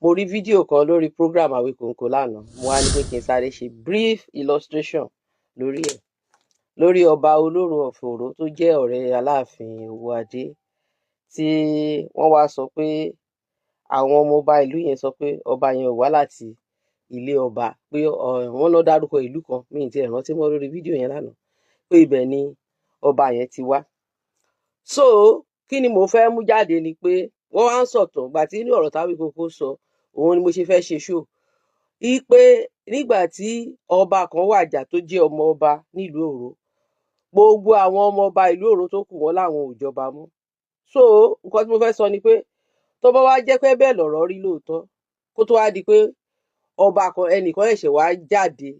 mo rí fídíò kan lórí program Awikonko lánàá mo wá ní pé kí n sáré ṣe brief illustration lórí ẹ̀ lórí ọba olóró of Oro tó jẹ́ ọ̀rẹ́ Aláàfin Owóadé tí wọ́n wá sọ pé àwọn ọmọ ọba ìlú yẹn sọ pé ọba yẹn ò wá láti ilé ọba pé wọ́n lọ dárúkọ ìlú kan mi ì tiẹ̀ rántí mọ́ lórí fídíò yẹn lánàá pé ibẹ̀ ni ọba yẹn ti wá. So kí ni mo fẹ́ mú jáde ni pé wọ́n wá ń sọ̀tàn gbà tí ní ọ̀rọ̀ t'Awikonko sọ òun ni mo ṣe fẹ́ ṣe ṣó i pé nígbà tí ọba kan wàjà tó jẹ́ ọmọ ọba nílùú Òró gbogbo àwọn ọmọ ọba ìlú Òró tó kù wọ́n láwọn ò jọba mọ́. So nǹkan tí mo fẹ́ sọ ni pé tó bá wá jẹ́ pé bẹ́ẹ̀ lọ̀rọ̀ rí lóòótọ́ kó tó wá di pé ọba kan ẹnìkan ẹ̀ṣẹ̀ wá jáde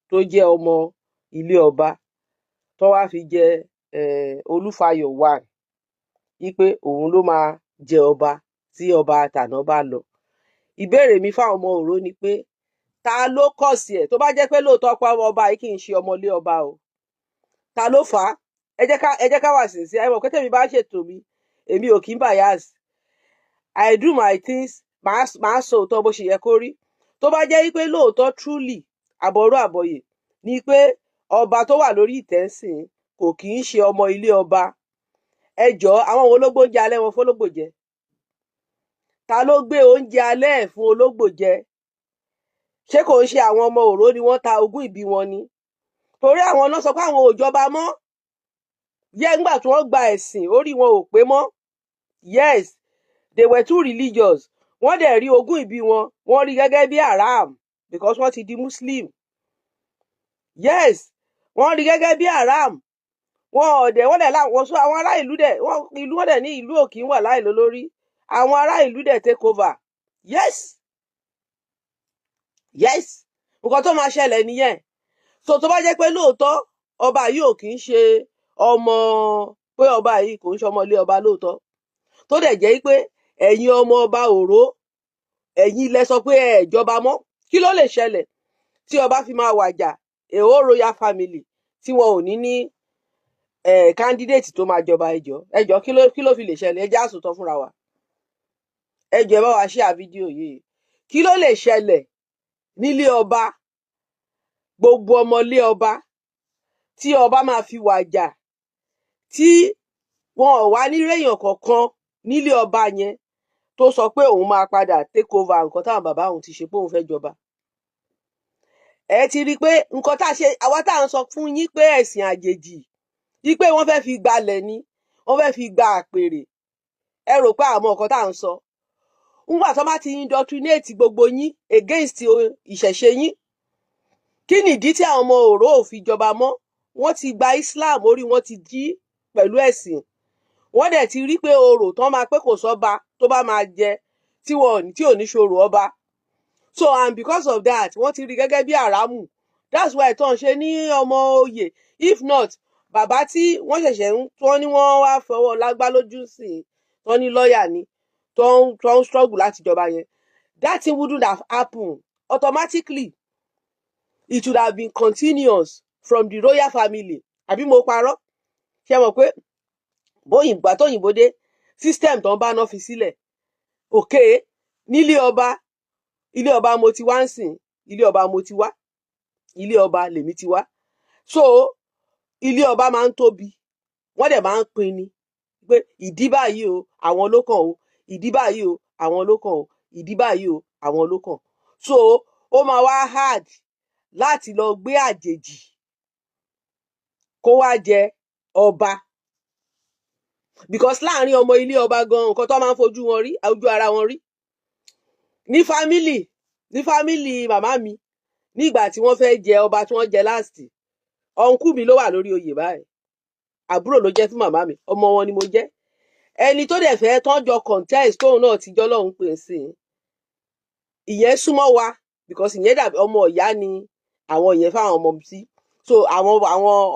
tó jẹ́ ọmọ ilé ọba tó wá fi jẹ Olúfayọ̀ wà wípé òun ló máa jẹ ọba tí ọba tàná bá lọ. Ìbéèrè mi fáwọn ọmọ Òró ni pé ta ló kọ̀ sí ẹ̀ tó bá jẹ́ pé lóòótọ́ pa ọba yìí kì í ṣe ọmọlé ọba o ta ló fà á ẹ jẹ́ ká wà sínsìn ẹ mọ̀ pé tèmi bá ṣètò mi èmi ò kí ń bias I do my things màá sọ òótọ́ bó ṣe yẹ kó rí tó bá jẹ́ wípé lóòótọ́ truly àbọ̀rú àbọ̀yè ni pé ọba tó wà lórí ìtẹ́sìn kò kì í ṣe ọmọ ilé ọba ẹ jọ̀ọ́ àwọn wo ló gbóúnjẹ alẹ́ wọn fólógbò jẹ ta ló gbé oúnjẹ alẹ́ ẹ̀ fún ológbò jẹ ṣé kò ń ṣe àwọn ọmọ Òró ni wọ́n ta ogún ìbí wọn ni torí àwọn náà sọ pé àwọn ò jọba mọ́ yẹ ńgbà tí wọ́n gba ẹ̀sìn orí wọn ò pé mọ́ yes they were too religious wọ́n dẹ̀ rí ogún ìbí wọn wọ́n rí gẹ́gẹ́ bí haram because wọ́n ti di Muslim yes wọ́n rí gẹ́gẹ́ bí haram wọ́n dẹ̀ láwọn sọ àwọn ará ìlú dẹ̀ wọ́n dẹ̀ ní ìlú òkì ń wà láìló lórí àwọn ará ìlú dẹ̀ take over yes nǹkan tó máa ṣẹlẹ̀ nìyẹn so tó bá jẹ́ pé lóòótọ́ ọba yìí ò kì í ṣe ọmọ pé ọba yìí kò ń ṣe ọmọ ilé ọba lóòótọ́ tó dẹ̀ jẹ́ pé ẹ̀yin ọmọ ọba Òró ẹ̀yin lẹ sọ pé ẹ jọba mọ́ kí ló lè ṣẹlẹ̀ tí ọba fi máa wàjà a whole royal family tí wọn ò ní candidate tó máa jọba ẹjọ́ kí ló fi lè ṣẹlẹ̀ ẹ jẹ́ á sòótọ́ fúnra wa ẹjọ́ ẹ bá wa share fídíò yìí kí ló lè ṣẹlẹ̀ nílé ọba gbogbo ọmọ ilé ọba tí ọba máa fi wàjà tí wọn ò wá ní réèyàn kankan nílé ọba yẹn tó sọ pé òun máa padà take over nǹkan táwọn bàbá òun ti ṣe pé òun fẹ́ jọba ẹ ti rí i pé nǹkan tá a ṣe àwa tá à ń sọ fún yín pé ẹ̀sìn àjèjì wípé wọ́n fẹ́ fi gbalẹ̀ ni wọ́n fẹ́ fi gba àpèrè ẹ rò pé àmọ́ nǹkan tá à ń sọ ńgbà tó bá ti indoctrinate gbogbo yín against ìṣẹ̀ṣe yín kí nìdí tí àwọn ọmọ Òró ò fi jọba mọ́ wọ́n ti gba Islam orí wọn ti jí pẹ̀lú ẹ̀sìn wọ́n dẹ̀ ti rí pé orò tán máa pé kò sọ́ba tó bá máa jẹ tí ò ní ṣorò ọba so and because of that wọ́n ti rí gẹ́gẹ́ bí àrámù that's why tán ṣe ní ọmọ oyè if not bàbá tí wọ́n ṣẹ̀ṣẹ̀ wọ́n ní wọ́n wá fọwọ́ lágbá lójú sí i tán ní lọ́ọ̀yà ni tó ń struggle láti jọba yẹn that thing wouldn't have happened automatically it would have been continuous from the royal family àbí mo parọ́ ṣe mọ̀ pé bóyìnbá tóyìnbó dé system tó ń bá náà fi sílẹ̀ òkè nílé ọba ilé ọba mo ti wá ń sìn ilé ọba mo ti wá ilé ọba lèmi ti wá so ilé ọba máa ń tóbi wọ́n dẹ̀ máa ń pín ni pé ìdí báyìí o àwọn ló kàn o ìdí báyìí o àwọn ló kàn o ìdí báyìí o àwọn ló kàn so ó máa wá hard láti lọ gbé àjèjì kó wá jẹ ọba because láàrin ọmọ ilé ọba gan nǹkan tó máa ń fojú wọn rí ojú ara wọn rí ní fámìlì màmá mi nígbà tí wọ́n fẹ́ jẹ ọba tí wọ́n jẹ last ọ̀nkú mi ló wà lórí oyè báyìí àbúrò ló jẹ́ fún màmá mi ọmọ wọn ni mo jẹ́ ẹni tó dẹ̀ fẹ́ tọ́jọ contest tóun náà ti jọ́ lọ́hún pè sí ìyẹn súnmọ́ wa because ìyẹn dàbí ọmọ ìyá ni àwọn ìyẹn fáwọn ọmọ sí so àwọn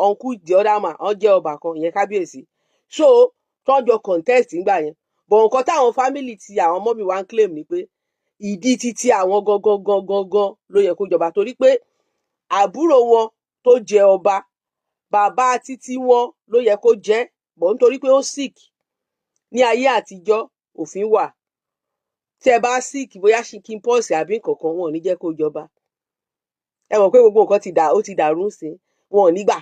ọ̀nkú the other man wọ́n jẹ́ ọba kan ìyẹn kábíyèsí so tọ́jọ contest ńgbà yẹn bọ̀ nǹkan táwọn family ti àwọn ọmọ mi wá ń claim ni pé ìdí títí àwọn gangan ló yẹ kó jọba torí pé àbúrò wọn tó jẹ ọba bàbá títí wọn ló yẹ kó jẹ bọ̀ nítorí pé ó sick ní ayé àtijọ́ òfin wà tí ẹ bá sick bóyá chicken pox àbí nǹkankan wọn ò ní jẹ́ kó jọba. Ẹ mọ̀ pé gbogbo nǹkan ó ti dàrú sí wọn ò ní gbà.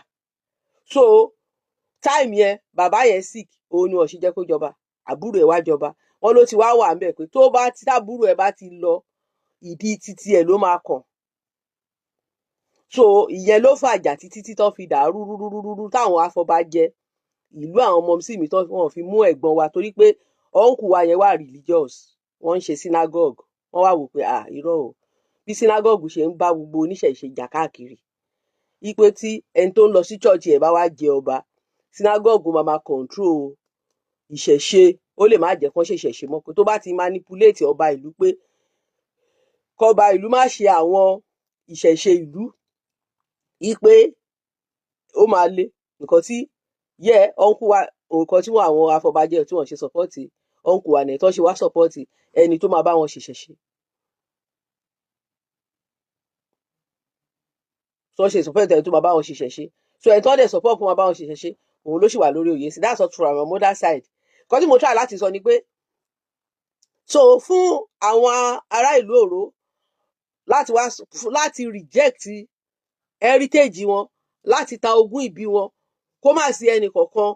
So time yẹn bàbá yẹn sick òun ni wọ́n ṣe jẹ́ kó jọba, àbúrò ẹ̀ wá jọba. Wọ́n ló ti wá wà ńbẹ̀ pé tábúrò ẹ̀ bá ti lọ ìdí títí ẹ̀ ló máa kàn. So ìyẹn ló fàjà títí tó fi dàrú rúrúrúrú táwọn afọbajẹ ìlú àwọn ọmọ sí mi tó wọ́n fi mú ẹ̀gbọ́n wa torí pé ọ̀nkù wa yẹn wà religious, wọ́n ń ṣe synagogue. Wọ́n wá wò pé irọ́ o, bí synagogue ṣe ń bá gbogbo oníṣẹ̀ṣe jà káàkiri, ipe tí ẹni tó ń lọ sí church ẹ̀ bá wá jẹ ọba, synagogue máa control ìṣẹ̀ṣe, ó lè má jẹ́ kán ṣe ìṣẹ̀ṣe mọ́, pé tó bá ti manipulate ọba ìlú pé kọba ìlú má ṣe àwọn ìṣẹ̀ṣe ìlú, ipe ó máa le. Nǹkan tí ọ̀nkù wa, nǹkan tí àwọn afọbajẹ tí wọ́n ṣe sọ́pọ́ọ̀tì ọ̀nkù wa nìyẹn, tó ṣe wá sọ́pọ́ọ̀tì ẹni tó máa bá wọn ṣe ìṣẹ̀ṣe. tó ṣe sọ́pọ́ọ̀tì ẹni tó máa bá wọn ṣe ìṣẹ̀ṣe. So ẹni tó dẹ̀ sọ́pọ́ọ̀tì fún máa bá wọn ṣe ìṣẹ̀ṣe òun ló ṣì wà lórí oyè sí. That's not from our mother side. Nǹkan tí mo try láti sọ ni pé so fún àwọn ará ìlú Òró láti reject heritage wọn, láti ta ogún ìbí wọn, kó má sí ẹnì kọ̀ọ̀kan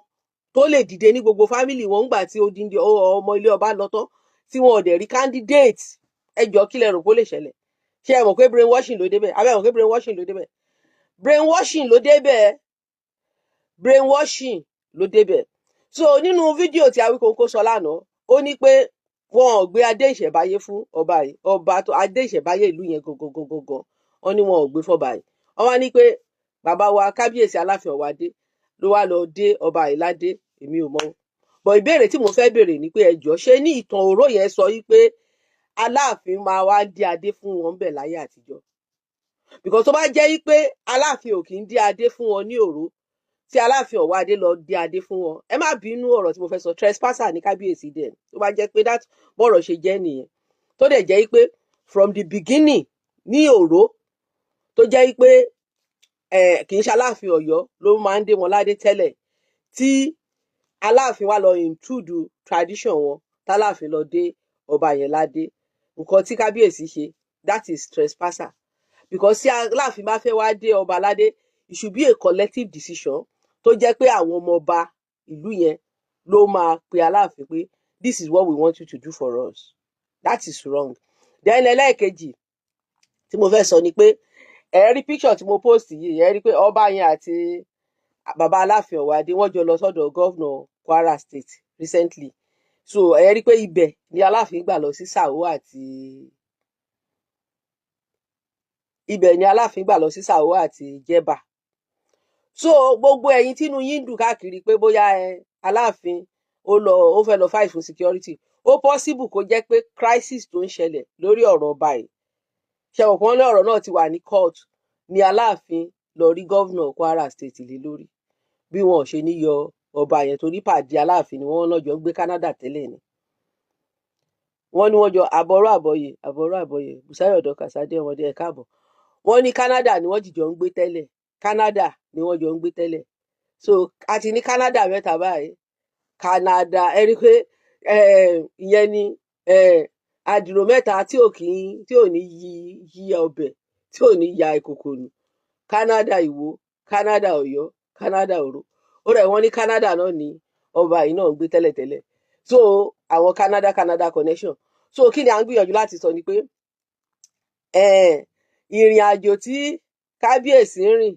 tó lè dìde ní gbogbo fámìlì wọn ńgbà tí odindi ọmọ ilé ọba lọ tán tí wọn ò dẹ̀ rí candidate. Ẹjọ́ kí lẹ rò pé ó lè ṣẹlẹ̀? Ṣé ẹ mọ̀ pé brainwashing ló débẹ̀? Abẹ́ mọ̀ pé brainwashing ló débẹ̀? Brainwashing ló débẹ̀. Brainwashing ló débẹ̀. So nínú fídíò tí Awíkonko sọ lánàá, ó ní pé wọn ò gbé adé ìṣẹ̀báyé fún ọba yìí, adé ìṣẹ̀báyé ìlú yẹn gangan wọn ní wọn ò gbé fọba yìí. Wọ́n wá ní pé bàbá wa kábíyèsí Aláàfin Ọ̀wádé ló wá lọ dé ọba yìí ládé. Èmi ò mọ̀. Bọ̀ ìbéèrè tí mo fẹ́ béèrè ni pé ẹjọ́ ṣé ní ìtàn Òró yẹn sọ wípé Aláàfin máa wá dé adé fún wọn bẹ̀ láyé àtijọ́? Because tó bá jẹ́ wípé Aláàfin ò kì í dé adé fún wọn ní Òró, tí Aláàfin Ọ̀wádé lọ dé adé fún wọn, ẹ má bínú ọ̀rọ̀ tí mo fẹ́ sọ, trespasser ní kábíyèsí dẹ̀. Tó bá jẹ́ pé bọ́rọ̀ ṣe jẹ́ nìyẹn, tó dẹ̀ jẹ́ wípé from the beginning ní Òró, tó jẹ́ wípé kì í ṣe Aláàfin Ọ̀yọ́ ló máa ń dé wọn ládé tẹ́lẹ̀, tí Aláàfin wá lọ intrude tradition wọn, táláàfin lọ dé ọba yẹn ládé. Nǹkan tí kábíyèsí ṣe, that is trespasser. Because tí Aláàfin bá fẹ́ wá dé ọba ládé, it should be a collective decision tó jẹ́ pé àwọn ọmọ ọba ìlú yẹn ló máa pe Aláàfin pé this is what we want you to do for us. That is wrong. Then ẹlẹ́ẹ̀kejì tí mo fẹ́ sọ ni pé ẹ rí picture tí mo post yìí, ẹ rí pé ọba yẹn àti bàbá Aláàfin Ọ̀wádé wọ́n jọ lọ sọ́dọ̀ governor Kwara State recently. So ẹ rí pé ibẹ̀ ni Aláàfin gbà lọ sí Sàó àti Jẹ̀bà. So gbogbo ẹ̀yin tínú yín dùn káàkiri pé bóyá Aláàfin ó fẹ́ lọ fight fún security, ó possible kó jẹ́ pé crisis tó ń ṣẹlẹ̀ lórí ọ̀rọ̀ ọba yìí, ṣẹ̀wọ̀n kan ní ọ̀rọ̀ náà ti wà ní court, ni Aláàfin lọ rí governor Kwara State lé lórí bí wọn ò ṣe ní yọ ọba yẹn, torí pàdé Aláàfin ni wọ́n náà jọ ń gbé Canada tẹ́lẹ̀ ni. Wọ́n ní wọ́n jọ àbọ̀rọ̀ Bùsáyọ̀ Dorcas Adéọmọdé ẹ káàbọ̀. Wọ́n ní Canada ni wọ́n jìjọ ń gbé tẹ́lẹ̀. Canada ni wọ́n jọ ń gbé tẹ́lẹ̀. So a ti ní Canada mẹ́ta báyìí. Canada ẹ rí pé ìyẹn ni àdìrò mẹ́ta tí ò ní yí ọbẹ̀, tí ò ní ya ìkòkò nù. Canada Ìwó, Canada Ọ̀yọ́, Canada Òró. Ó rẹ̀ wọ́n ní Canada náà ni ọba yìí náà ń gbé tẹ́lẹ̀tẹ́lẹ̀. So àwọn Canada connection. So kí ni à ń gbìyànjú láti sọ ni pé ìrìn àjò tí kábíyèsí rìn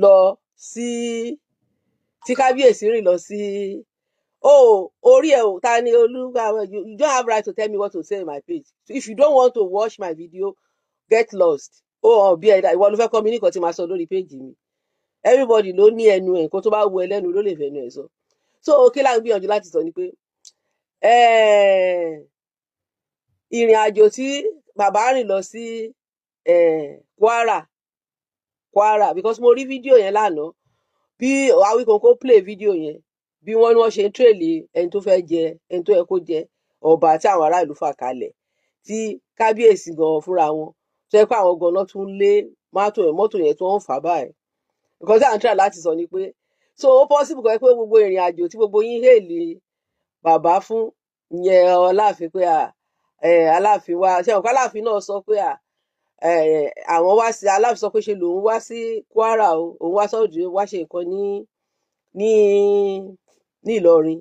lọ sí orí ẹ̀ ò ta ni olúwa. You don't have right to tell me what to say in my page. So if you don't want to watch my video, get lost. Bí ẹ̀dá ìwọ ló fẹ́ kọ́ mi ní nǹkan tí màá sọ lórí péjì mi. Everybody ló ní ẹnu ẹ̀, nǹkan tó bá wù ẹ́ lẹ́nu ló lè fẹ́nu ẹ̀ sọ. So kí la ń gbìyànjú láti sọ ni pé ìrìn àjò tí bàbá rìn lọ sí Kwara, because mo rí fídíò yẹn lánàá, bí Awíkonko play fídíò yẹn, bí wọ́n ṣe ń tírèlì ẹni tó yẹ kó jẹ ọba tí àwọn ará ìlú fà kalẹ̀, tí kábíyèsí gan fúnra wọn tó yẹ pé àwọn gan náà tún lé mọ́tò yẹn tó ń fà báyìí. Nǹkan tí à ń try láti sọ ni pé so ó possible kọ́ pé gbogbo ìrìn àjò tí gbogbo yín hèlì bàbá fún ìyẹn Aláàfin pé Aláàfin wa ṣe òkú Aláàfin náà sọ pé àwọn wá sí Aláàfin sọ pé ṣe lòun wá sí Kwara o, òun wá sọ́dọ̀ wá ṣe nǹkan ní Ìlọrin,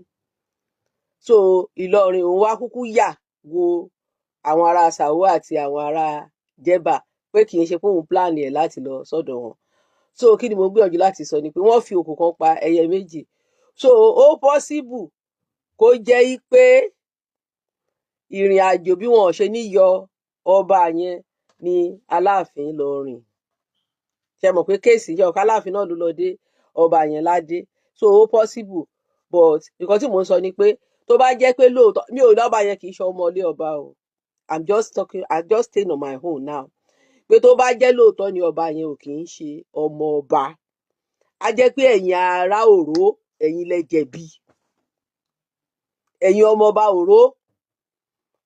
so Ìlọrin òun wá kúkú yà wo àwọn ará Sàwó àti àwọn ará Jẹ́bà pé kì í ṣe pé òun plan ẹ̀ láti lọ sọ́dọ̀ wọn. So kí ni mo gbìyànjú láti sọ ni pé wọ́n fi òkò kan pa ẹyẹ méjì, so ó possible kó jẹ́ pé ìrìn àjò bí wọn ò ṣe ní yọ ọba yẹn ni Aláàfin lọ rìn. Ṣe mọ̀ pé kéèsì yẹ ọ̀ká Aláàfin náà ló lọ dé ọba yẹn ládé, so ó possible, but nǹkan tí mò ń sọ ni pé tó bá jẹ́ pé lóòótọ́ mi ò lọ́ba yẹn kì í ṣe ọmọ ilé ọba o, I'm just staying on my own now, pé tó bá jẹ́ lóòótọ́ ni ọba yẹn ò kì í ṣe ọmọ ọba, á jẹ́ pé ẹ̀yin ará Òró ẹ̀yin lẹ jẹ̀bi, ẹ̀yin ọmọ ọba Òró,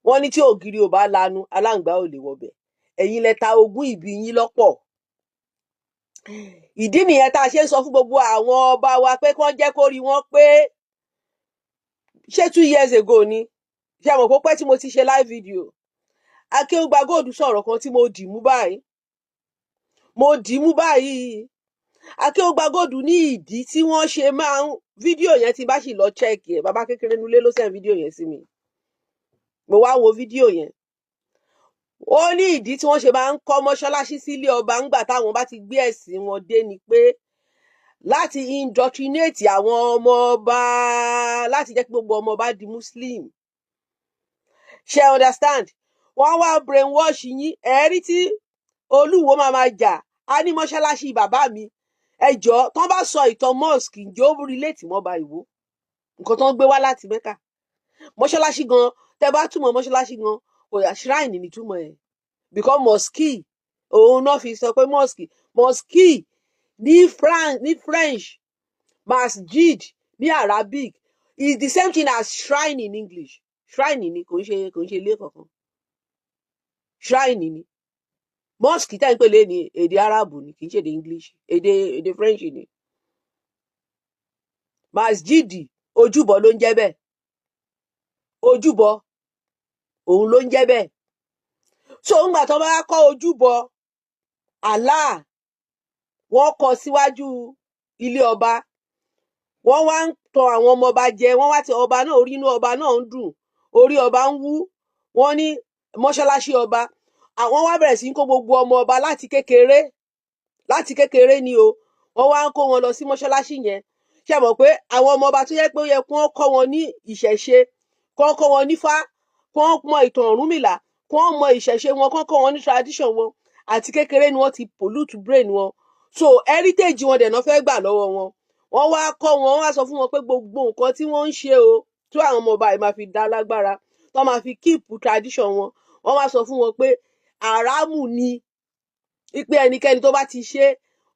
wọ́n ní tí ògiri ò bá lanu aláǹgbá ò lè wọbẹ̀, ẹ̀yin lẹ ta ogún ìbí yín lọ́pọ̀. Ìdí nìyẹn tá a ṣe ń sọ fún gbogbo àwọn ọba wa pé kí wọ́n jẹ́ kó rí wọn pé ṣé 2 years ago ni ṣe mọ̀ pé pẹ́ tí mo ti ṣe live video Akéúgbà Gold sọ̀rọ̀ kan tí mo dì mú báyìí, Akéúgbà Gold ní ìdí tí wọ́n ṣe máa ń fídíò yẹn tí bá sì lọ check ẹ̀, bàbá kékeré nulẹ̀ ló send fídíò yẹn sí mi, mo wá wo fídíò yẹn, ó ní ìdí tí wọ́n ṣe máa ń kọ́ mọ́ṣáláṣí sílé ọba ńgbà táwọn bá ti gbé ẹ̀sìn wọn dé ni pé láti indoctrinate àwọn ọmọ ọba, láti jẹ́ kí gbogbo ọmọ ọba di Muslim, ṣe understand, wọ́n wá brainwash yín, ẹ̀rí tí Olúwo máa jà á ní mọ́ṣáláṣí bàbá mi, ẹjọ́ tán bá sọ ìtàn mosque ǹjẹ́ ó relate mọ́ Ọba Ìwó, nǹkan tó ń gbé wá láti Mẹ́kà, mọ́ṣáláṣí gan tẹ́ bá túmọ̀ mọ́ṣáláṣí gan kò yà shrine ní túmọ̀ ẹ̀, because mosque òun náà fi sọ pé mosque ní French, masjid ní Arabic is the same thing as shrine in English. Shrine ni kò ń ṣe ilé kankan, shrine ni mosque tá ń pè lé ní èdè Arabu ni kì í ṣe èdè English, èdè French ni. Masjid ojúbọ ló ń jẹ́ bẹ́ẹ̀, ojúbọ òun ló ń jẹ́ bẹ́ẹ̀, so ńgbà tó bá kọ́ ojúbọ Allah wọ́n kọ síwájú ilé ọba, wọ́n wá ń tan àwọn ọmọ ọba jẹ, wọ́n wá ti ọba náà, orí inú ọba náà ń dùn, orí ọba ń wú, wọ́n ní mọ́ṣáláṣí ọba, àwọn wá bẹ̀rẹ̀ sí kó gbogbo ọmọ ọba láti kékeré ni o, wọ́n wá ń kó wọn lọ sí mọ́ṣáláṣí yẹn. Ṣé mọ̀ pé àwọn ọmọ ọba tó yẹ pé ó yẹ kí wọ́n kọ́ wọn ní ìṣẹ̀ṣe, kí wọ́n kọ́ wọn nífá, kí wọ́n mọ ìtàn Ọ̀rúnmìlà, kí wọ́n mọ ìṣẹ̀ṣe wọn, kí wọ́n kọ́ wọn ní tradition wọn, àti kékeré ni wọ́n ti pollute brain wọn, so heritage wọn dẹ̀ náà fẹ́ gbà lọ́wọ́ wọn, wọ́n wá kọ́ wọn, wọ́n wá sọ fún wọn pé gbogbo nǹkan tí wọ́n ń ṣe o tí àwọn ọmọ ọba yìí máa fi dá lágbára, tó máa fi keep tradition wọn, wọ́n wá sọ fún wọn pé àràmù ni, ipe ẹnikẹ́ni tó bá ti ṣe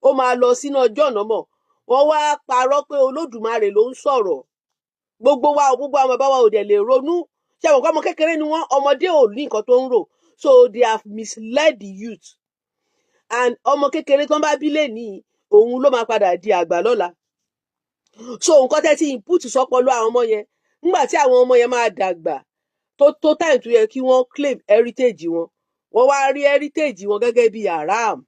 ó máa lọ sínú ọjọ́ ìnámọ̀, wọ́n wá parọ́ pé Olódùmarè ló ń sọ̀rọ̀, gbogbo àwọn bàbá wa ò dẹ̀ lè ronú, ṣé àwọn ọmọ kékeré ni wọ́n, ọmọdé ò ní nǹkan tó ń rò, so they have misled the youth, and ọmọ kékeré tó ń bá bí lẹ́ni òun ló máa padà di àgbà lọ́la, so nǹkan tẹ́ ti input sọ́pọ̀lọ́ àwọn ọmọ yẹn, nígbà tí àwọn ọmọ yẹn máa dàgbà tó time tó yẹ kí wọ́n claim heritage wọn, wọ́n wá rí heritage wọn gẹ́gẹ́ bí haram,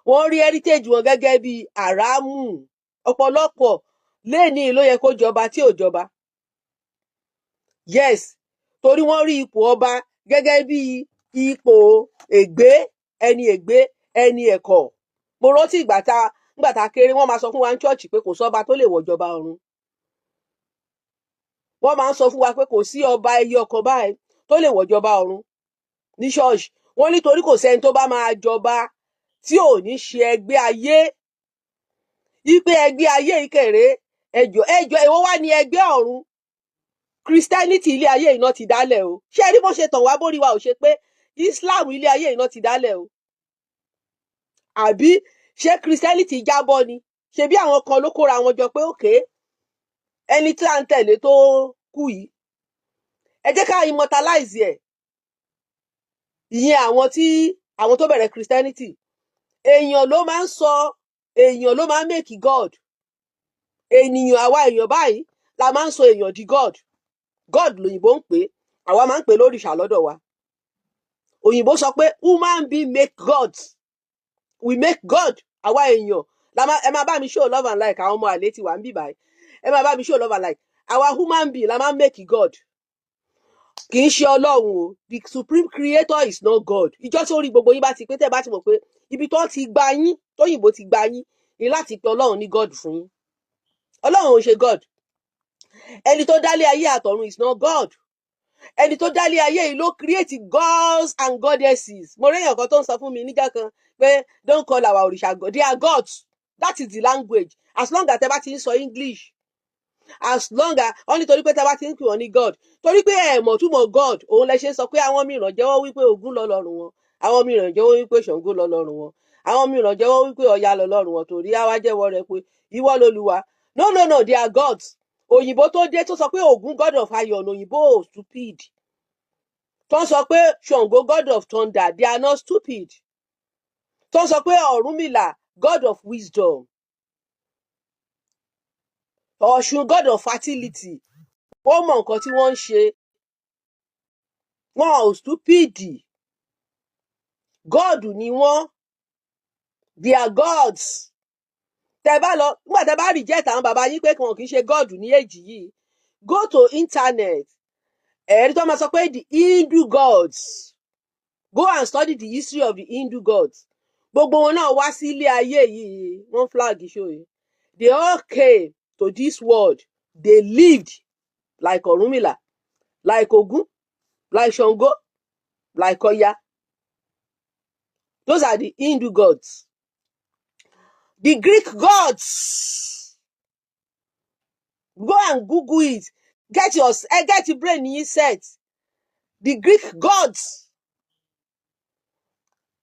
wọ́n rí heritage wọn gẹ́gẹ́ bí haramu, ọ̀pọ̀lọpọ̀ lẹ́ni ló yẹ kó jọba tí ò jọba, yes, torí wọ́n rí ipò ọba gẹ́gẹ́ bí ipò ègbé, ẹni ẹ̀kọ́. Mo rántí ìgbà tá kéré wọ́n máa sọ fún wa ní church pé kò sọ́ba tó lè wọ̀jọba ọ̀run, wọ́n máa ń sọ fún wa pé kò sí ọba ẹyọ ọkàn báyìí tó lè wọ̀jọba ọ̀run ní church, wọ́n nítorí kò sẹ́ni tó bá máa jọba tí ò ní ṣe ẹgbẹ́ ayé, ipe ẹgbẹ́ ayé ìkéré ẹjọ́ èwo wá ní ẹgbẹ́ ọ̀run, Christianity ilé ayé iná ti dálẹ̀ o, ṣé rí bó ṣe tàn wá bórí wa ò ṣe pé Islam ilé ayé iná ti dálẹ̀ o, àbí ṣé Christianity jábọ́ ni, ṣe bí àwọn kan ló kóra wọn jọ pé òkè ẹni tí à ń tẹ̀lé tó kú yìí ẹ jẹ́ ká immortalize ẹ̀, ìyẹn àwọn tó bẹ̀rẹ̀ Christianity, èèyàn ló máa ń make God, àwa èèyàn báyìí la máa ń sọ èèyàn di God lòyìnbó ń pè é, àwa máa ń pè lórìṣà lọ́dọ̀ wa. Òyìnbó sọ pé human being make God, we make God. Àwa èèyàn ẹ máa bá mi show love and like, àwọn ọmọ àlè ti wà ń bì báyìí, ẹ máa bá mi show love and like. Àwa human being la máa ń make God, kì í ṣe Ọlọ́run o. The supreme creator is not God. Ìjọ tí ó rí gbogbo yín bá ti pé tẹ́ bá ti mọ̀ pé ibi tó ti gba yín, tóyìnbó ti gba yín, ni láti pe Ọlọ́run ní God fún yín. Ọlọ́run ò ṣe God. Ẹni tó dálé ayé àtọ̀run is not God. Ẹni tó dálé ayé yìí ló create gods and goddesses. Mo réyàn kan tó ń sọ fún mi níjà kan pé don't call our òrìṣà God, they are gods. That is the language. As long as tẹ́ bá ti ń sọ English, as long as wọ́n nítorí pé tẹ́ bá ti ń pè wọ́n ní God, torí pé ẹ mọ̀ túmọ̀ God, òun lẹ ṣe sọ pé àwọn mìíràn jẹ́wọ́ wípé Ògún lọ́lọ́run wọn, àwọn mìíràn jẹ́wọ́ wípé Ṣàngó lọ́lọ́run wọn, àwọn mìíràn jẹ́wọ́ wípé Ọya lọ́lọ́run wọn, torí àwa jẹ́wọ́ rẹ̀ pé ìwọ lolúwa. No, they are gods. Òyìnbó tó dé tó sọ pé Ògún God of iron, òyìnbó stupid. Tó sọ pé Ṣàngó God of thunder, they are not stupid. Tó sọ pé Ọ̀rúnmìlà God of wisdom, Ọ̀ṣun God of fertility, ó mọ nǹkan tí wọ́n ń ṣe. Wọn ò stupid. God ni wọ́n. They are gods. Tẹ́ bá lọ, nígbà tẹ́ bá reject àwọn bàbá yín pé wọn kì í ṣe God ní èjì yìí, go to internet. Ẹ̀rí tó máa sọ pé the Hindu gods. Go and study the history of the Hindu gods. Gbogbo wọn náà wá sí ilé ayé yìí, wọ́n flag show yìí. They all came to this world. They lived like Ọ̀rúnmìlà, like Ògún, like Ṣàngó, like Ọya. Those are the Hindu gods. The Greek gods. Go and Google it. Get your brain in set. The Greek gods.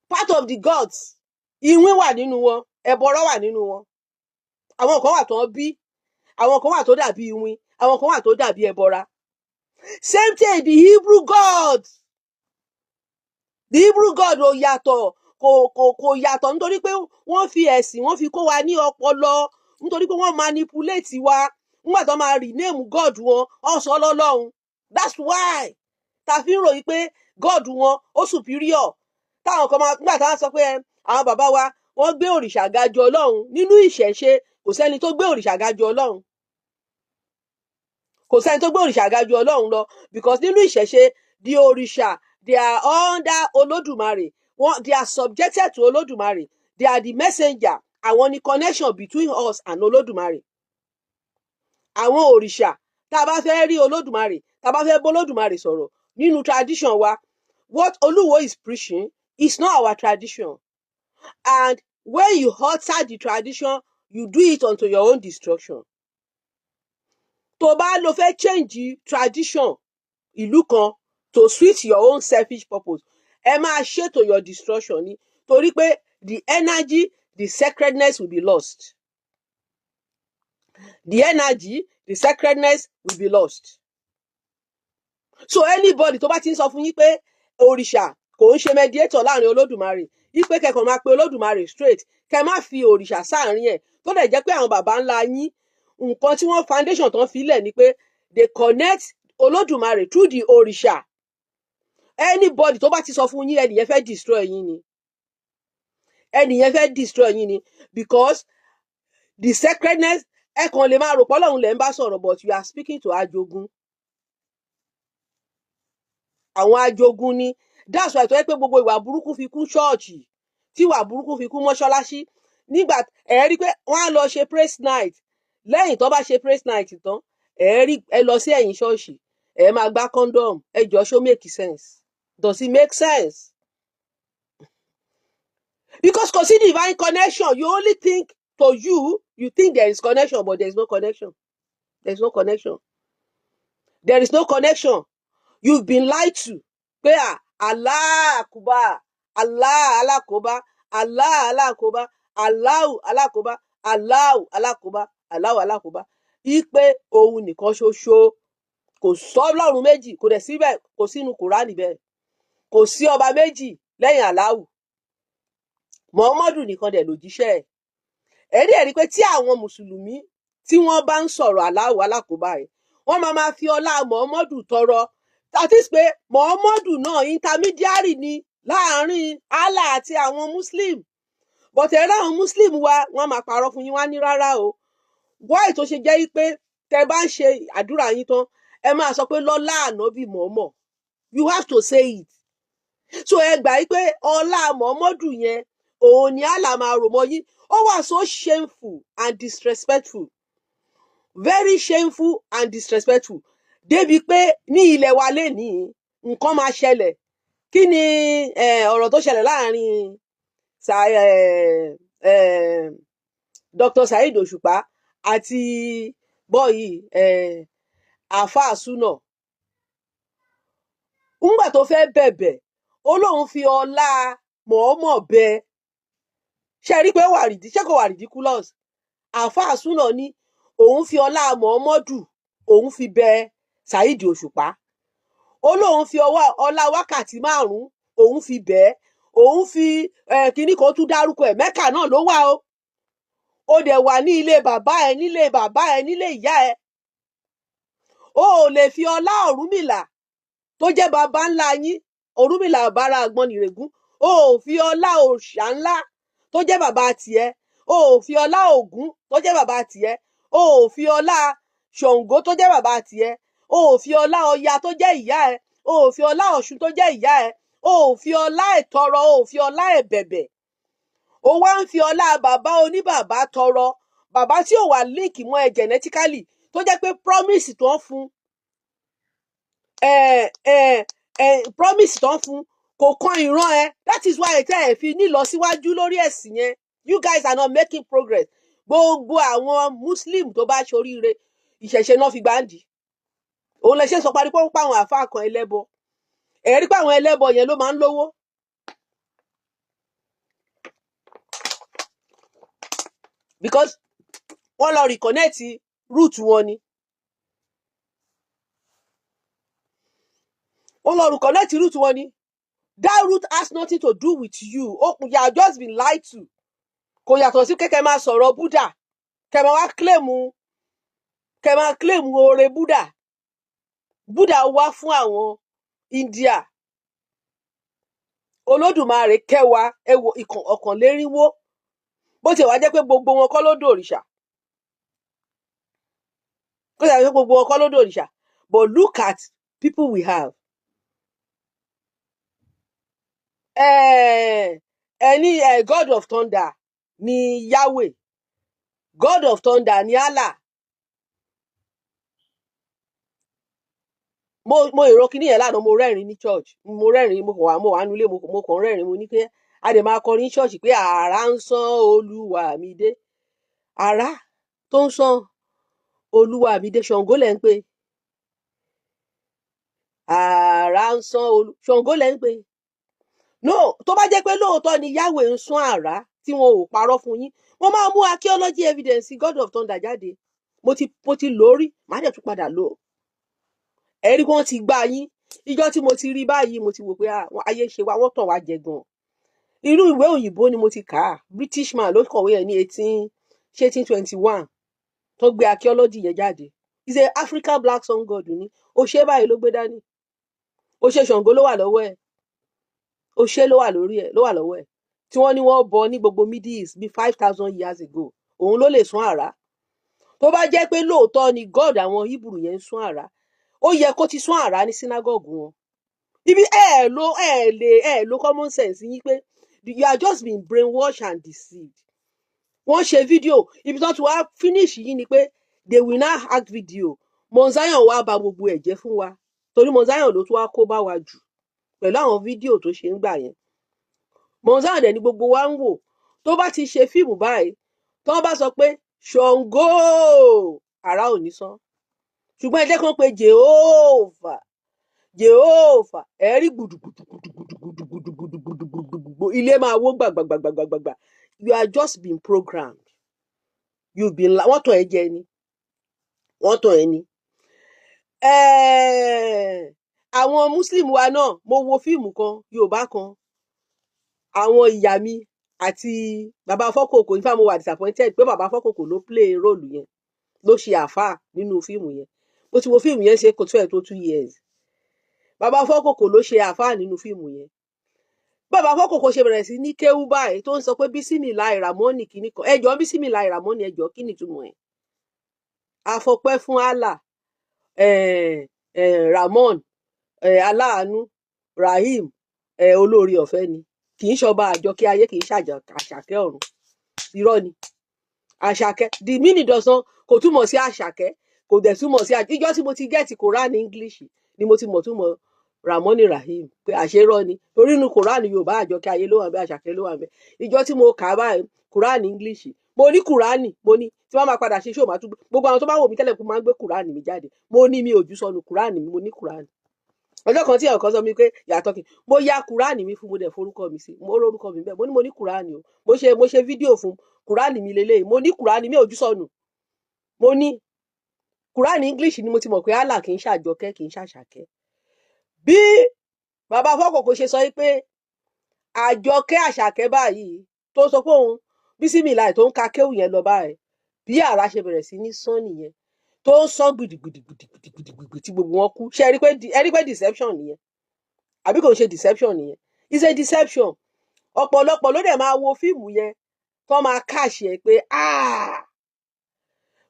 Part of the gods. Ìwín wà nínú wọn, ẹbọra wà nínú wọn. Àwọn kan wà tó bí, àwọn kan wà tó dàbí ìwín, àwọn kan wà tó dàbí ẹbọra. Same thing, the Hebrew God. The Hebrew God ò yàtọ̀, kò yàtọ̀ nítorí pé wọ́n fi ẹ̀sìn, wọ́n fi kó wa ní ọpọlọ, nítorí pé wọ́n manipulate wa. Nígbà tó máa rename God wọn, ó sọ lọ́lọ́run. That's why ta fi ń ròyìn pé God wọn ó superior. Táwọn kan máa nígbà táwọn sọ pé àwọn bàbá wa wọ́n gbé òrìṣà ga ju Ọlọ́run. Nínú ìṣẹ̀ṣe kò sẹ́ni tó gbé òrìṣà ga ju Ọlọ́run. Kò sẹ́ni tó gbé òrìṣà ga ju Ọlọ́run lọ, because nínú ìṣẹ̀ṣe the òrìṣà, they are under Olódùmarè. They are subjected to Olódùmarè. They are the messenger. Àwọn ni connection between us and Olódùmarè. Àwọn òrìṣà, tá a bá fẹ́ rí Olódùmarè, tá a bá fẹ́ bá Olódùmarè sọ̀rọ̀ nínú tradition wa, what Olúwo is preaching is not our tradition. And when you alter the tradition, you do it unto your own destruction. Tó bá lọ fẹ́ change tradition ìlú kan to suit your own selfish purpose, ẹ máa ṣe to your destruction ni, torí pé the energy, the sacredness will be lost. The energy, the sacredness will be lost. So anybody tó bá ti ń sọ fún yín pé òrìṣà kò ń ṣe mediator láàrin Olódùmarè, yí pé kẹ́kọ̀ọ́ máa pe Olódùmarè straight, kẹ́ má fi òrìṣà sáàrin ẹ̀, tó dẹ̀ jẹ́ pé àwọn bàbá ńlá yín, nǹkan tí wọ́n foundation tán fi lẹ̀ ni pé they connect Olódùmarè through the òrìṣà. Anybody tó bá ti sọ fún yín, ẹnìyẹn fẹ́ destroy yín ni. Ẹnìyẹn fẹ́ destroy yín ni, because the sacredness, ẹ kàn lè máa rò pé Ọlọ́run lẹ̀ ń bá sọ̀rọ̀, but you are speaking to ajogun. Àwọn ajogun ni. That's why tó yẹ pé gbogbo ìwà burúkú fi kún ṣọ́ọ̀ṣì, tí ìwà burúkú fi kún mọ́ṣáláṣí. Nígbà ẹ rí pé wọ́n á lọ ṣe praise night. Lẹ́yìn tó bá ṣe praise night tán, ẹ lọ sí ẹ̀yìn ṣọ́ọ̀ṣì, ẹ máa gbá condom. Ẹ jọ ṣó make sense? Does it make sense? Because kò sí divine connection. You only think to you think there is connection, but there is no connection. There is no connection. There is no connection. You've been lied to. Pé Allah Akbar, Allah Alakoba, Allah Alakoba, Allahu Alakoba, Allahu Alakoba, Allahu Alakoba. Ipe òun nìkan ṣoṣo. Kò sọ́lọ́run méjì, kò dẹ̀ síbẹ̀, kò sínú Kùránì bẹ́ẹ̀. Kò sí ọba méjì lẹ́yìn Allahu. Muhammadu nìkan dẹ̀ lòjíṣẹ́ ẹ̀. Ẹ̀rí ẹ̀rí pé tí àwọn Mùsùlùmí tí wọ́n bá ń sọ̀rọ̀ Allahu Alakoba ẹ̀, wọ́n máa fi ọlá Muhammadu tọrọ that is pé Muhammadu náà intermediary ni láàrin Allah àti àwọn Muslim but ẹ̀rọ àwọn Muslim wa wọ́n máa parọ́ fún yín wá ní rárá o why tó ṣe jẹ́ pé tẹ́ bá ń ṣe àdúrà yín tán ẹ máa sọ pé lọ́lá ànábì mọ̀ọ́mọ̀ you have to say it so ẹ gbà yí pé ọlá Muhammadu yẹn òun ni Allah máa rò mọ́ yín ó wà so shameful and disrespectful very shameful and disrespectful débi pé ní ilẹ̀ wa lénìí nǹkan máa ṣẹlẹ̀ kí ni ọ̀rọ̀ tó ṣẹlẹ̀ láàrin Dr. Saheed Òṣùpá àti bọ́ọ̀yì àáfàá súnà ńgbà tó fẹ́ bẹ̀bẹ̀ ó lóun fi ọlá mọ̀ọ́mọ̀ bẹ ṣe rí pé ṣé kò wà ridiculous àáfàá súnà ní òun fi ọlá Muhammadu òun fi bẹ Saheed Òṣùpá ó lóun fi ọlá wákàtí 5 òun fi bẹ òun fi kinní kan tún dárúkọ ẹ̀ Mẹ́kà náà ló wà ó dẹ̀ wà ní ilé bàbá ẹ̀ nílé bàbá ẹ̀ nílé ìyá ẹ̀ ó lè fi ọlá Ọ̀rúnmìlà tó jẹ́ bàbá ńlá yín Ọ̀rúnmìlà bàrà Àgbọnnìrègún ó fi ọlá òòṣà ńlá tó jẹ́ bàbá tiẹ̀ ó fi ọlá Ògún tó jẹ́ bàbá tiẹ̀ ó fi ọlá Ṣàngó tó jẹ́ bàbá tiẹ̀ ó fi ọlá Ọya tó jẹ́ ìyá ẹ̀ ó fi ọlá Ọ̀ṣun tó jẹ́ ìyá ẹ̀ ó fi ọlá Ẹ̀tọrọ ó fi ọlá Ẹ̀bẹ̀bẹ̀ ó wá ń fi ọlá bàbá oníbàbá tọrọ bàbá tí ò wà líǹkì mọ́ ẹ genetically tó jẹ́ pé promise tó ń fún promise tó ń fún kò kan ìran ẹ that is why tẹ́ ẹ fi nílọsíwájú lórí ẹ̀sìn yẹn you guys are not making progress gbogbo àwọn Muslim tó bá ṣoríire ìṣẹ̀ṣe náà fi gbáǹdì òun lè ṣe sọ parí pé ó ń pa àwọn àáfàá kan ẹlẹ́bọ ẹ̀rí pé àwọn ẹlẹ́bọ yẹn ló máa ń lówó because wọ́n lọ reconnect root wọn ni wọ́n lọ reconnect root wọn ni that root has nothing to do with you you have just been lied to kò yàtọ̀ sí kẹ́kẹ́ máa sọ̀rọ̀ Buddha kẹ́ máa wá claim oore Buddha wá fún àwọn India Olódùmarè kẹwàá ẹwọ ọ̀kànlérínwó bó ti wá jẹ́ pé gbogbo wọn kọ́ ló dòrìṣà but look at people we have ẹni God of Thunder ni Yahweh God of Thunder ni Allah mo èrò kíní yẹn lánàá mo rẹ́rìn ní church mo rẹ́rìn mo wà nulẹ̀ mo kàn rẹ́rìn mo ní pé a dẹ̀ máa kọrin ní church pé àrá ń sán olúwa mi dé àrá tó ń sán olúwa mi dé Ṣàngó lẹ́ ń pè àrá ń sán Ṣàngó lẹ́ ń pè no tó bá jẹ́ pé lóòótọ́ ni Yahweh ń sán àrá tí wọn ò parọ́ fún yín wọ́n máa mú archaeology evidence God of Thunder jáde mo ti lórí màá dẹ̀ tún padà lò ẹ̀rí wọ́n ti gbá yín ìjọ tí mo ti rí báyìí mo ti wò pé ayé ṣe wá wọ́n tàn wá jẹ gan irú ìwé òyìnbó ni mo ti kà á British man ló kọ̀wé ẹ̀ ní 1821 tó gbé archaeology yẹn jáde is a African black sun god ni ó ṣe báyìí ló gbé dání ó ṣe Ṣàngó ló wà lọ́wọ́ ẹ̀ ó ṣe ló wà lọ́wọ́ ẹ̀ tí wọ́n ní wọ́n bọ ní gbogbo Middle East bí 5,000 years ago òun ló lè sún àrá tó bá jẹ́ pé lóòótọ́ ni God àwọn Hebrew yẹn ń sún àrá ó yẹ kó ti sún àrá ní synagogue wọn ibi ẹ lo common sense yín pé you are just been brainwashed and deceived wọ́n ṣe fídíò ibi tó ti wá finish yìí ni pé they will now act video Mount Zion wá bà gbogbo ẹ̀ jẹ́ fún wa torí Mount Zion ló tún wá kó bá wa jù pẹ̀lú àwọn fídíò tó ṣe ń gbà yẹn Mount Zion dẹ̀ ni gbogbo wa ń wò tó bá ti ṣe fíìmù báyìí tó bá sọ pé Ṣàngó àrá ò ní sán ṣùgbọ́n ẹ jẹ́ kán pé Jehovah ẹ̀rí gbùdùgbùdùgbùdùgbùdùgbùdùgbùdùgbùdù ilé máa wó gbàgbàgbàgbàgbà you are just been programmed you've been wọ́n tàn ẹ́ jẹ ni wọ́n tàn ẹ́ ni àwọn Muslim wa náà mo wo fíìmù kan Yorùbá kan àwọn ìyá mi àti bàbá Fọ́kòkò nípa mo wà disappointed pé bàbá Fọ́kòkò ló play role yẹn ló ṣe àfáà nínú fíìmù yẹn mo ti wo fíìmù yẹn ṣe kò tó ẹ̀ tó 2 years bàbá Fọ́kòkò ló ṣe àfáà nínú fíìmù yẹn. Bàbá Fọ́kòkò ṣe bẹ̀rẹ̀ sí ní kéwú báyìí tó ń sọ pé Bísímìláì Ràmọ́nì kìíní kan, ẹjọ́ Bísímìláì Ràmọ́nì ẹjọ́ kí ni ìtumọ̀ ẹ̀? Afọpẹ́ fún Allah, Ramon, aláàánú, Rahim, olórí ọ̀fẹ́ ni, kì í ṣọba àjọkẹ́ ayé, kì í ṣàṣàkẹ́ ọ̀run. Irọ́ ni. Àṣàkẹ́, the meaning dọ̀sán kò túmọ̀ sí àṣàkẹ́, kò dẹ̀ túmọ̀ sí ìjọ́ tí mo ti gẹ́ẹ̀tì Quran English ni mo ti mọ̀ túmọ̀ Ramoni Rahim pé àṣerọ́ ni, torí inú Quran Yorùbá àjọkẹ́ ayé ló wà bẹ́ẹ̀, àṣàkẹ́ ló wà bẹ́ẹ̀. Ìjọ́ tí mo kà á báyìí Quran English, mo ní Quran, mo ní tí wọ́n máa padà ṣe ṣó máa tún gbogbo àwọn tó bá wò mí tẹ́lẹ̀ kó máa ń gbé Quran mi jáde, mo ní mi ò jù sọnù Quran mi, mo ní Quran. Ọjọ́ kan tí ẹ̀kan sọ mi pé yàtọ̀ kí mo ya Quran mi fún, mo dẹ̀ forúkọ mi sí, mo rórúkọ mi bẹ́ẹ̀, mo ní mo ní Quran o, mo ṣe fídíò fún Quran mi lélẹ́yìí, mo ní Quran mi ò jù sọnù, mo ní Quran English ni mo ti mọ̀ pé Allah kì í ṣàjọkẹ́, kì í ṣàṣàkẹ́. Bí bàbá Fọ́kòkò ṣe sọ pé àjọkẹ́ àṣàkẹ́ báyìí tó sọ pé òun Bísímìláì tó ń ka kéwù yẹn lọ báyìí, bí àrá ṣe bẹ̀rẹ̀ sí ní sán nìyẹn, tó ń sán gbìdìgbìdìgbìdìgbìdì tí gbogbo wọn kú. Ṣé ẹ rí pé deception nìyẹn? Àbí kò ń ṣe deception nìyẹn? It's a deception. Ọ̀pọ̀lọpọ̀ ló dẹ̀ máa wo fíìmù yẹn tó máa káàṣì ẹ̀ pé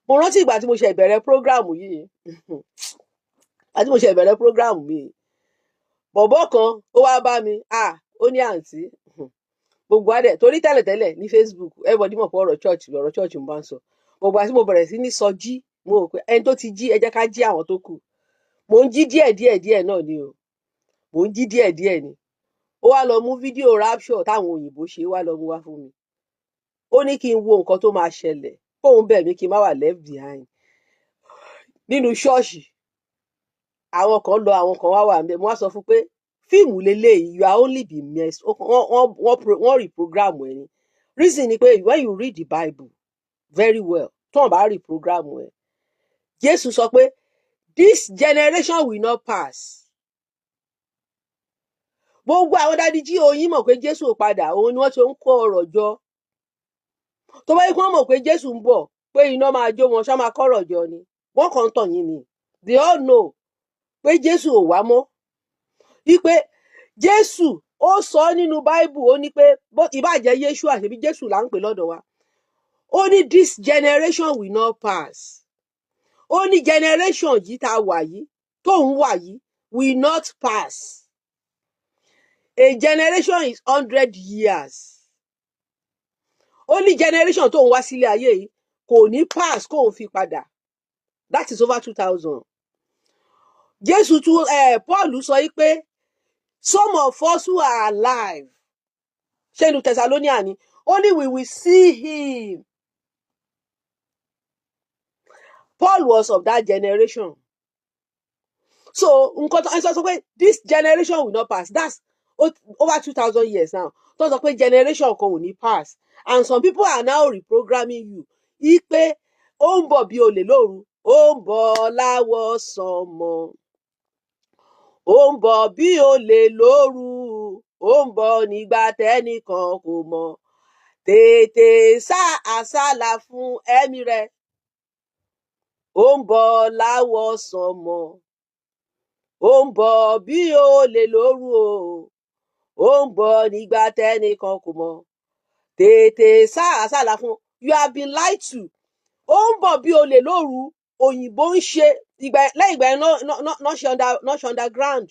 mo rántí ìgbà tí mo ṣe ìbẹ̀rẹ̀ prógráàmù yìí àti mo ṣe ìbẹ̀rẹ̀ prógráàmù mi, bọ̀bọ́ kan ó wá bá mi, ó ní àǹtí gbogbo adẹ torí tẹ́lẹ̀tẹ́lẹ̀ ní Facebook everybody mọ̀ pé ọ̀rọ̀ church ń bá ń sọ. Gbogbo àti mo bẹ̀rẹ̀ sí ní sọ jí, mo rò pé ẹni tó ti jí ẹ jẹ́ ká jí àwọn tó kù. Mò ń jí díẹ̀ náà ni o, mò ń jí díẹ̀ ni. Ó wá lọ mú fídíò rapture táwọn òyìnbó ṣe, wá lọ mú wá fún mi. Ó ní kí n wo nǹkan tó máa ṣẹlẹ̀, kóun bẹ̀ mí kí n má wà left behind. Nínú ṣọ́ọ̀ṣì àwọn kan lọ, àwọn kan wá wà ń bẹ̀, mo wá sọ fún pé fíìmù leléyìí, you are only be messed. Wọ́n reprogram ẹ̀ ni. Reason ni pé when you read the Bible very well, tó wọ́n bá reprogram ẹ̀, Jésù sọ pé this generation will not pass. Gbogbo àwọn dádì jí oyin mọ̀ pé Jésù ò padà, òun ni wọ́n ti ń kó ọ̀rọ̀ jọ. Tó bá yẹ kí wọ́n mọ̀ pé Jésù ń bọ̀, pé iná máa jó wọn, ṣá máa kọ́rọ̀ jọ ni. Wọ́n kàn ń tàn yín ni. They all know pé Jésù ò wá mọ́. Wípé Jésù ó sọ nínú Bible, ó ní pé ìbàjẹ́ Yeshua àṣebí Jésù là ń pè lọ́dọ̀ wa. Ó ní this generation will not pass. Ó ní generation yìí tá a wà yìí, tó ń wà yìí, will not pass. A generation is 100 years. Ó ní generation tó ń wá sílé ayé yìí kò ní pass kó ń fi padà. That is over 2000. Jésù tún Paul sọ yìí pé some of us who are alive, ṣé inú Thessalonia ni, only we will see him. Paul was of that generation. So nǹkan tó ń sọ pé this generation will not pass, that's over 2000 years now. Tó sọ pé generation kan ò ní pass, and some people are now reprogramming you ipe ó ń bọ̀ bí olè lóru, ó ń bọ̀ láwọ̀ sánmọ̀, ó ń bọ̀ bí olè lóru, ó ń bọ̀ nígbà tẹ́nìkan kò mọ̀, tètè sá àsálà fún ẹ̀mí rẹ, ó ń bọ̀ láwọ̀ sánmọ̀, ó ń bọ̀ bí olè lóru o, ó ń bọ̀ nígbà tẹ́nìkan kò mọ̀, tètè sá àsálà fún. You have been lied to. Ó ń bọ̀ bí olè lóru, òyìnbó ń ṣe lẹ́yìn ìgbà náà ṣe underground.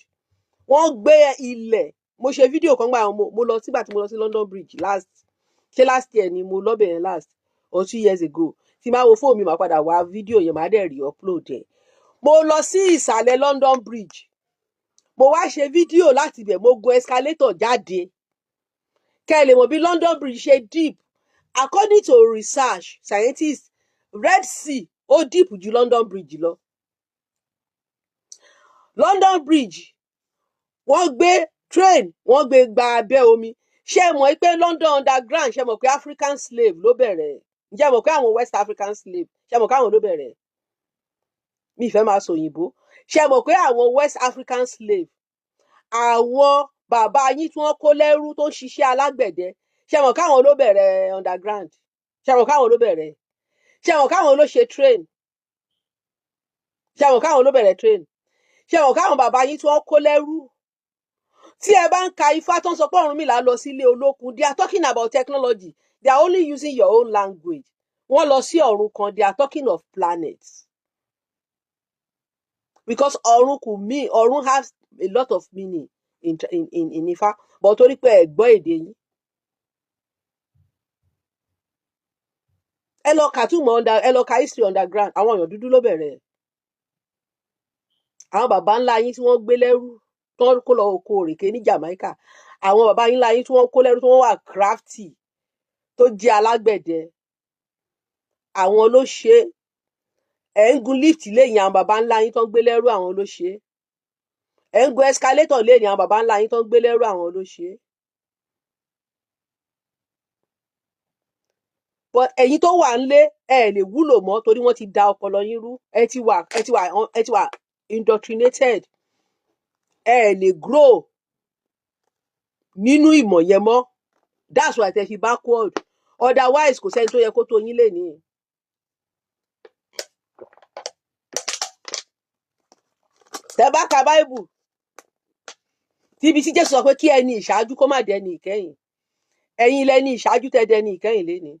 Wọ́n gbé ilẹ̀. Mo ṣe fídíò kan gbà mo lọ sígbà tí mo lọ sí London Bridge last year ni mo lọ bẹ̀rẹ̀ last or 2 years ago. Tí máa wo fóònù mi máa padà wá fídíò yẹn máa dẹ̀ rí upload ẹ̀. Mo lọ sí ìsàlẹ̀ London Bridge. Mo wá ṣe fídíò láti ibẹ̀, mo gun escalator jáde. Kẹ́ ẹ lè mọ̀ bí London Bridge ṣe deep. According to research scientists, Red Sea ó deep ju London Bridge lọ. London Bridge wọ́n gbé train, wọ́n gbé gba abẹ́ omi. Ṣé ẹ mọ̀ pé London underground, ṣé ẹ mọ̀ pé African slave ló bẹ̀rẹ̀? Ǹjẹ́ ẹ mọ̀ pé àwọn West African slave, ṣé ẹ mọ̀ pé àwọn ló bẹ̀rẹ̀? Mi ìfẹ́ máa sọ òyìnbó. Ṣé ẹ mọ̀ pé àwọn West African slave, àwọn bàbá yín tí wọ́n kó lẹ́rú tó ń ṣiṣẹ́ alágbẹ̀dẹ, ṣé ẹ mọ̀ káwọn ló bẹ̀rẹ̀ underground? Ṣé ẹ mọ̀ káwọn ló bẹ̀rẹ̀? Ṣé ẹ mọ̀ káwọn ló ṣe train? Ṣé ẹ mọ̀ káwọn ló bẹ̀rẹ̀ train? ṣé wọn káwọn bàbá yín tí wọ́n kó lẹ́rú tí ẹ bá ń ka ifá tó ń sọ pé Ọ̀rúnmìlà lọ sílé olókun, they are talking about technology, they are only using your own language. Wọ́n lọ sí ọ̀run kan, they are talking of planets. Because ọ̀run could mean, ọ̀run has a lot of meaning in ifá, but torí pé ẹ gbọ́ èdè yín. Ẹ lọ kà túmọ̀ ẹ lọ ka history underground, àwọn èèyàn dúdú ló bẹ̀rẹ̀. Àwọn bàbá ńlá yín tí wọ́n gbé lẹ́rú tó ń kó lọ oko òrèké ní Jamaica, àwọn bàbá yín ńlá yín tí wọ́n kó lẹ́rú tí wọ́n wà crafty, tó jẹ́ alágbẹ̀dẹ, àwọn ló ṣe. Ẹ̀ ń gun lift lẹ́yìn àwọn bàbá ńlá yín tó ń gbé lẹ́rú, àwọn ló ṣe. Ẹ̀ ń gun escalator lẹ́yìn àwọn bàbá ńlá yín tó ń gbé lẹ́rú, àwọn ló ṣe. But ẹ̀yin tó wà ńlé ẹ lè wúlò mọ́ torí wọ́n ti da ọpọlọ yín rú, ẹ ti wà indoctrinated, ẹ lè grow nínú ìmọ̀ yẹn mọ́. That's why tẹ́ fi backward, otherwise kò sẹ́ni tó yẹ kó tó yín lè ní. Tẹ́ bá ka Bible tíbi tí Jésù sọ pé kí ẹni ìṣáájú kó má dẹni ìkẹyìn, ẹ̀yin lẹni ìṣáájú tẹ́ dẹni ìkẹyìn léni.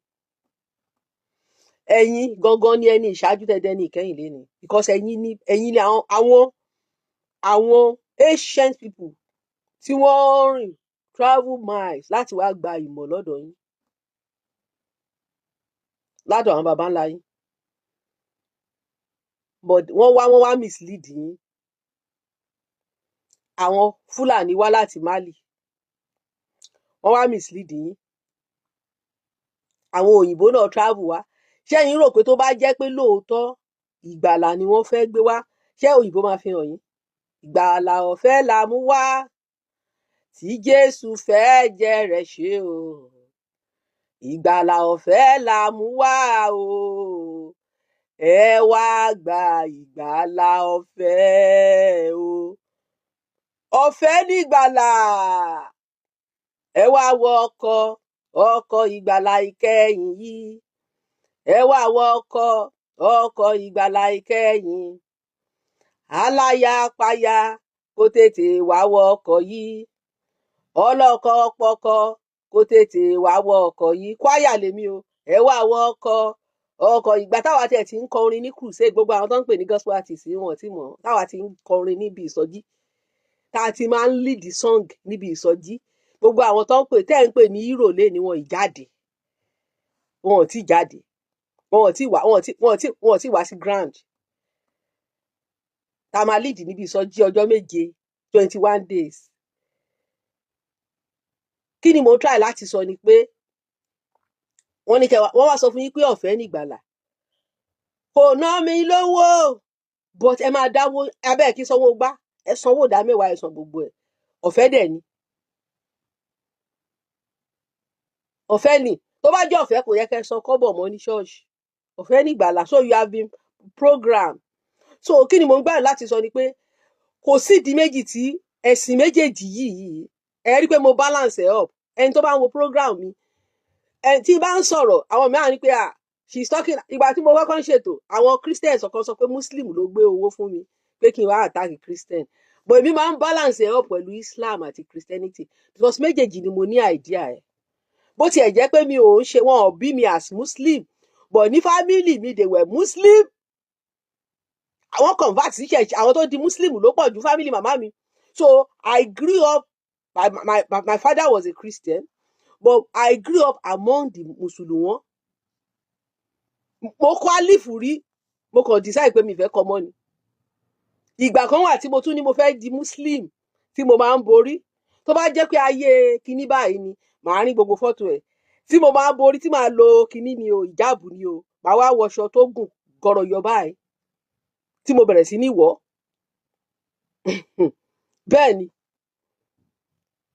Ẹ̀yin gangan ni ẹni ìṣáájú tẹ́ dẹni ìkẹyìn léni, because ẹ̀yin ni àwọn ancient people tí wọ́n rìn travel miles láti wá gba ìmọ̀ lọ́dọ̀ yín, ládọ̀ àwọn baba ńlá yín. But wọ́n wá mislead yín. Àwọn Fúlàní wá láti Mali, wọ́n wá mislead yín. Àwọn òyìnbó náà travel wá. Ṣé ẹ̀yin rò pé tó bá jẹ́ pé lóòótọ́ ìgbàlà ni wọ́n fẹ́ gbé wá, ṣé òyìnbó máa fi hàn yín? Ìgbàlà ọ̀fẹ́ la mú wá, tí Jésù fẹ́ jẹ́ rẹ̀ ṣe o. Ìgbàlà ọ̀fẹ́ la mú wá o. Ẹ wá gba ìgbàlà ọ̀fẹ́ o. Ọ̀fẹ́ ní ìgbàlà. Ẹ wá wọ ọkọ̀ ìgbàlà ìkẹyìn yìí. Ẹ wá wọ ọkọ̀ ìgbàlà ìkẹyìn. Aláya paya kó tètè wá wọ ọkọ̀ yìí. Ọlọ́kọ pọkọ kó tètè wá wọ ọkọ̀ yìí. Kwáyà lèmi o. Ẹ wá wọ ọkọ̀ ìgbà táwa tẹ̀ tí ń kọrin ní crusade, gbogbo àwọn tó ń pè ní gospel artist wọn tí mọ̀, táwa ti ń kọrin níbi ìsọjí, tá a ti máa ń lead song níbi ìsọjí, gbogbo àwọn tó ń pè tẹ́ ń pè ní hero lé ní wọn ìjáde, wọn ò tí jáde, wọn ò tí wá sí grand. Tá a máa lead níbi ìsọjí ọjọ́ 7, 21 days. Kí ni mo try láti sọ ni pé wọ́n wá sọ fún yín pé ọ̀fẹ́ nígbàlà. Kò ná mi lówó, but ẹ máa dáwó, abẹ́ kí sanwó gbá, ẹ sanwó ìdá mẹ́wàá, ẹ san gbogbo ẹ̀. Ọ̀fẹ́ dẹ̀ ni. Ọ̀fẹ́ ni. Tó bá jẹ́ ọ̀fẹ́ kò yẹ kẹ́ san kọ́bọ̀ mọ́ ní ṣọ́ọ̀ṣì. Ọ̀fẹ́ nígbàlà. So you have been programmed. So kí ni mo ń gbà láti sọ ni pé kò sídìí méjì tí ẹ̀sìn méjèèjì yìí, ẹ rí pé mo balance ẹ̀ up. Ẹni tó bá ń wo program mi, tí bá ń sọ̀rọ̀, àwọn mìíràn ní pé she's talking. Ìgbà tí mo kọ́kọ́ ń ṣètò, àwọn Christians ọ̀kan sọ pé Muslim ló gbé owó fún mi pé kí n wá attack Christian. But èmi máa ń balance ẹ̀ up pẹ̀lú Islam àti Christianity because méjèèjì ni mo ní idea ẹ̀. Bó tiẹ̀ jẹ́ pé mi ò ń ṣe, wọn ò bí mi as Muslim, but ní family mi they were Muslim. Àwọn convert sí church, àwọn tó di Muslim ló pọ̀ ju family màmá mi. So I grew up, my father was a Christian, but I grew up among the Mùsùlùmí. Mo kọ́ alifu rí, mo kàn decide pé mi fẹ́ kọ́ mọ́ ni. Ìgbà kan wà tí mo tún ní mo fẹ́ di Muslim, tí mo máa ń borí. Tó bá jẹ́ pé ayé kinní báyìí ni, màá rí gbogbo fọ́tò ẹ̀. Tí mo máa ń borí, tí màá lo kinní ni o, ìjáàbù ni o, màá wá wọṣọ tó gùn gọ̀rọ̀ yọ báyìí, tí mo bẹ̀rẹ̀ sí ní wọ̀. Bẹ́ẹ̀ ni.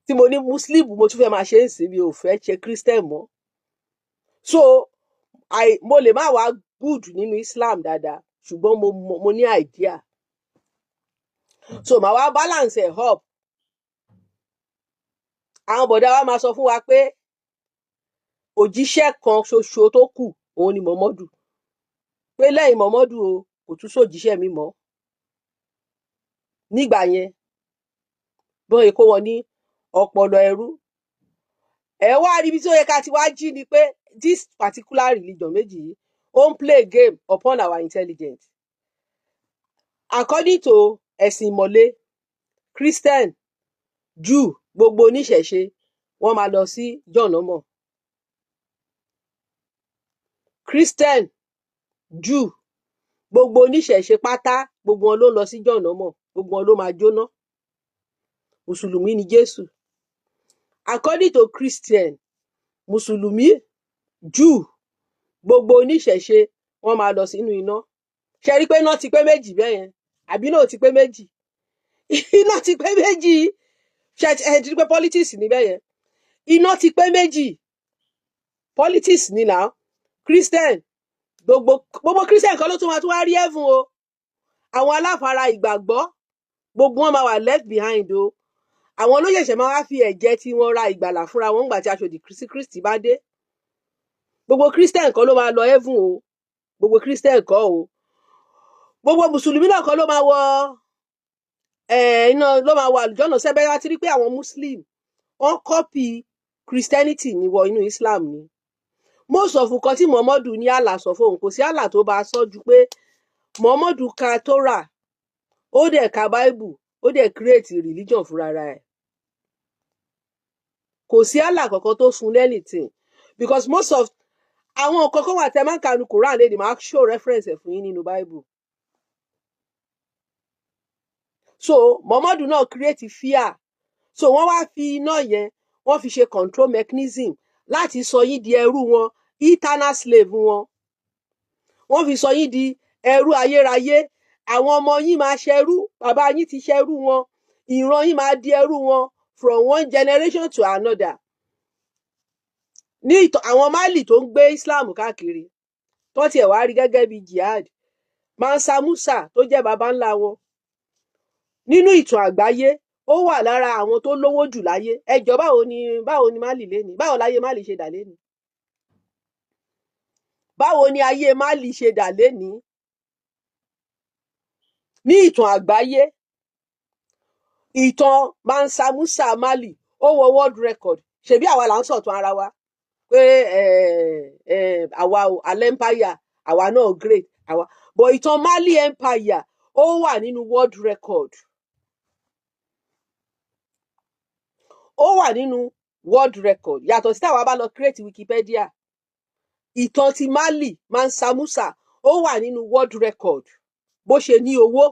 Tí mo ní Muslim mo tún fẹ́ máa ṣe ń sìn, mi ò fẹ́ ṣe Christian mọ́. So mo lè má wá good nínú Islam dáadáa, ṣùgbọ́n mo ní idea. So màá wá balance ẹ̀ up. Àwọn bọ̀dá wa máa sọ fún wa pé òjíṣẹ́ kan ṣoṣo tó kù òun ni Mọ̀mọ́dù, pé lẹ́yìn Mọ̀mọ́dù o kò tún sójíṣẹ́ mi mọ́. nígbà yẹn bọ́n èkó wọn ní ọpọlọ ẹrú. Ẹ wá rí ibi tí ó yẹ ká ti wá jí ni pé this particular religion méjì yìí ó ń play game upon our intelligence. According to ẹ̀sìn ìmọ̀le, Christian, Jew, gbogbo oníṣẹ̀ṣe wọ́n máa lọ sí jọ̀nọ́mọ̀. Christian, Jew, gbogbo oníṣẹ̀ṣe pátá gbogbo wọn ló lọ sí jọ̀nọ́mọ̀, gbogbo wọn ló máa jóná. Mùsùlùmí ni Jésù. According to Christian, Mùsùlùmí, Jew, gbogbo oníṣẹ̀ṣe wọ́n máa lọ sínú iná. Ṣé rí pé iná ti pé méjì bẹ́ẹ̀ yẹn? Àbí náà ti pé méjì? Iná ti pé méjì. Ṣé ẹ ti rí pé politics ni bẹ́ẹ̀ yẹn? Iná ti pé méjì. Politics ni now. Christian, gbogbo Christian kan ló tún wá rí heaven o. Àwọn aláfara ìgbàgbọ́ gbogbo wọn máa wà left behind o. Àwọn ló ṣẹ̀ṣẹ̀ máa wá fi ẹ̀jẹ̀ tí wọ́n ra ìgbàlà fúnra wọn nígbà tí aṣòdì sí Kristi bá dé. Gbogbo Christian kan ló máa lọ heaven o. Gbogbo Christian kan o. Gbogbo Mùsùlùmí náà kan ló máa wọ iná ló máa wọ àlùjọ́nà. Sẹ́bẹ̀rẹ̀ wá ti rí pé àwọn Muslim wọ́n copy Christianity ní wọ inú Islam ni. Most of nǹkan tí Muhammadu ní Allah sọ fóun kò sí Allah tó bá sọ ju pé Muhammadu ka Torah, ó dẹ̀ ka Bible, ó dẹ̀ create religion fúnra ẹ̀. Kò sí Allah kankan tó fún anything because most of àwọn nǹkan kan wà tẹ́ máa ń kanu Quran lè máa show reference ẹ̀ fún yín nínú Bible. So Muhammadu náà create fear. So wọ́n wá fi iná yẹn wọ́n fi ṣe control mechanism láti sọ yín di ẹrú wọn, eternal slave wọn. Wọ́n fi sọ yín di ẹrú ayérayé. Àwọn ọmọ yín máa ṣẹrú, bàbá yín ti ṣẹrú wọn, ìran yín máa di ẹrú wọn from one generation to another. Ní àwọn Mali tó ń gbé Islam káàkiri tó tiẹ̀ wá rí gẹ́gẹ́ bí jihad, Mansa Musa tó jẹ́ baba ńlá wọn nínú ìtàn àgbáyé ó wà lára àwọn tó lówó jù láyé. Ẹjọ́ báwo ni Mali léni? Báwo láyé Mali ṣe dà léni? Báwo ni ayé Mali ṣe dà léni? Ní ìtàn àgbáyé, ìtàn Mansa Musa Mali ó wọ world record. Ṣebí àwa là ń sọ̀tàn ara wa pé àwa al-empire àwa náà great àwa, but ìtàn Mali empire ó wà nínú world record. Ó wà nínú world record. Yàtọ̀ sí táwa bá lọ create Wikipedia. Ìtàn ti Mali, Mansa Musa ó wà nínú world record bó ṣe ní owó.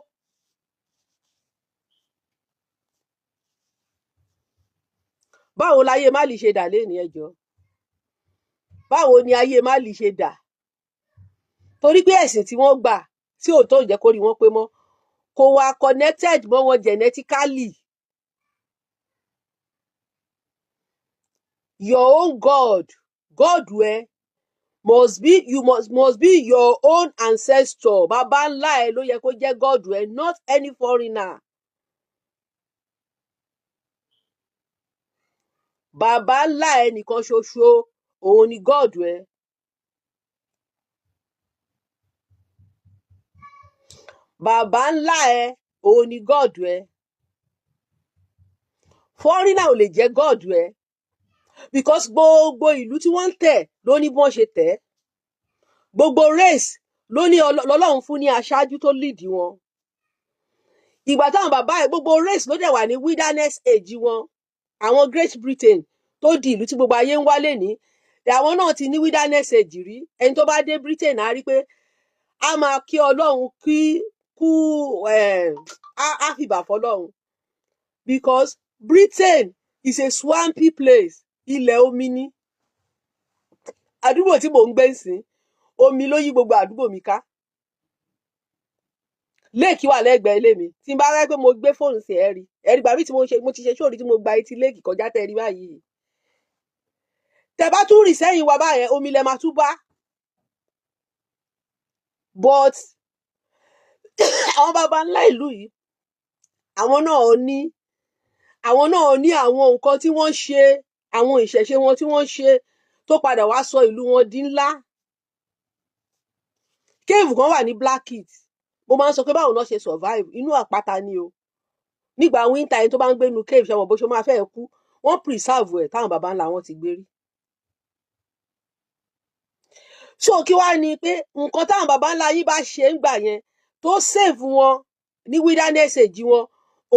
Báwo láyé Mali ṣe dà léni ẹjọ́? Báwo ni ayé Mali ṣe dà? Torí pé ẹ̀sìn tí wọ́n gbà tí ò tó jẹ́ kó rí wọn pé mọ́ kò wà connected mọ́ wọn genetically. Your own God wẹ must be your own ancestor. Baba ńlá ẹ ló yẹ kó jẹ́ God wẹ, not any foreigner. Baba ńlá ẹ nìkan ṣoṣo òun ni God wẹ. Baba ńlá ẹ òun ni God wẹ. Foreigner ò lè jẹ́ God wẹ because gbogbo ìlú tí wọ́n ń tẹ̀ ló ní bí wọ́n ṣe tẹ̀. Gbogbo race ló ní Ọlọ́run fún ní aṣáájú tó lead wọn. Ìgbà táwọn bàbá ẹ̀ gbogbo race ló dẹ̀ wà ní wilderness age wọn. Àwọn Great Britain tó di ìlú tí gbogbo ayé ń wálé ní àwọn náà ti ní wilderness age rí. Ẹni tó bá dé Britain á rí pé a máa kí Ọlọ́run á fìbà fọ́lọ́run because Britain is a swampy place. Ilẹ̀ omi ni. Àdúgbò tí mò ń gbé ńsìn omi ló yí gbogbo àdúgbò mi ká. Léèkì wà lẹ́gbẹ̀ẹ́ ilé mi. Tí n bá rẹ́ pé mo gbé fóònù sí ẹ̀rí gbà mí tí mo ti ṣe sóòrí tí mo gba etí léèkì kọjá tẹ́ rí báyìí. Tẹ́ bá tún rìn sẹ́yìn wa báyẹn omi lẹ máa tún bá. But àwọn baba ńlá ìlú yìí àwọn náà ní àwọn nǹkan tí wọ́n ṣe, àwọn ìṣẹ̀ṣe wọn tí wọ́n ṣe tó padà wá sọ ìlú wọn di ńlá. Cave kan wà ní Blackheath. Mo máa ń sọ pé báwo náà ṣe survive inú àpáta ni o. nígbà winter yẹn tó bá ń gbénu cave ṣe mọ̀ bó ṣe máa fẹ́ kú, wọ́n preserve ẹ̀ táwọn baba ńlá wọn ti gbé rí. so kí wá ní pé nǹkan táwọn baba ńlá yín bá ṣe ń gbà yẹn tó save wọn ní wilderness age wọn,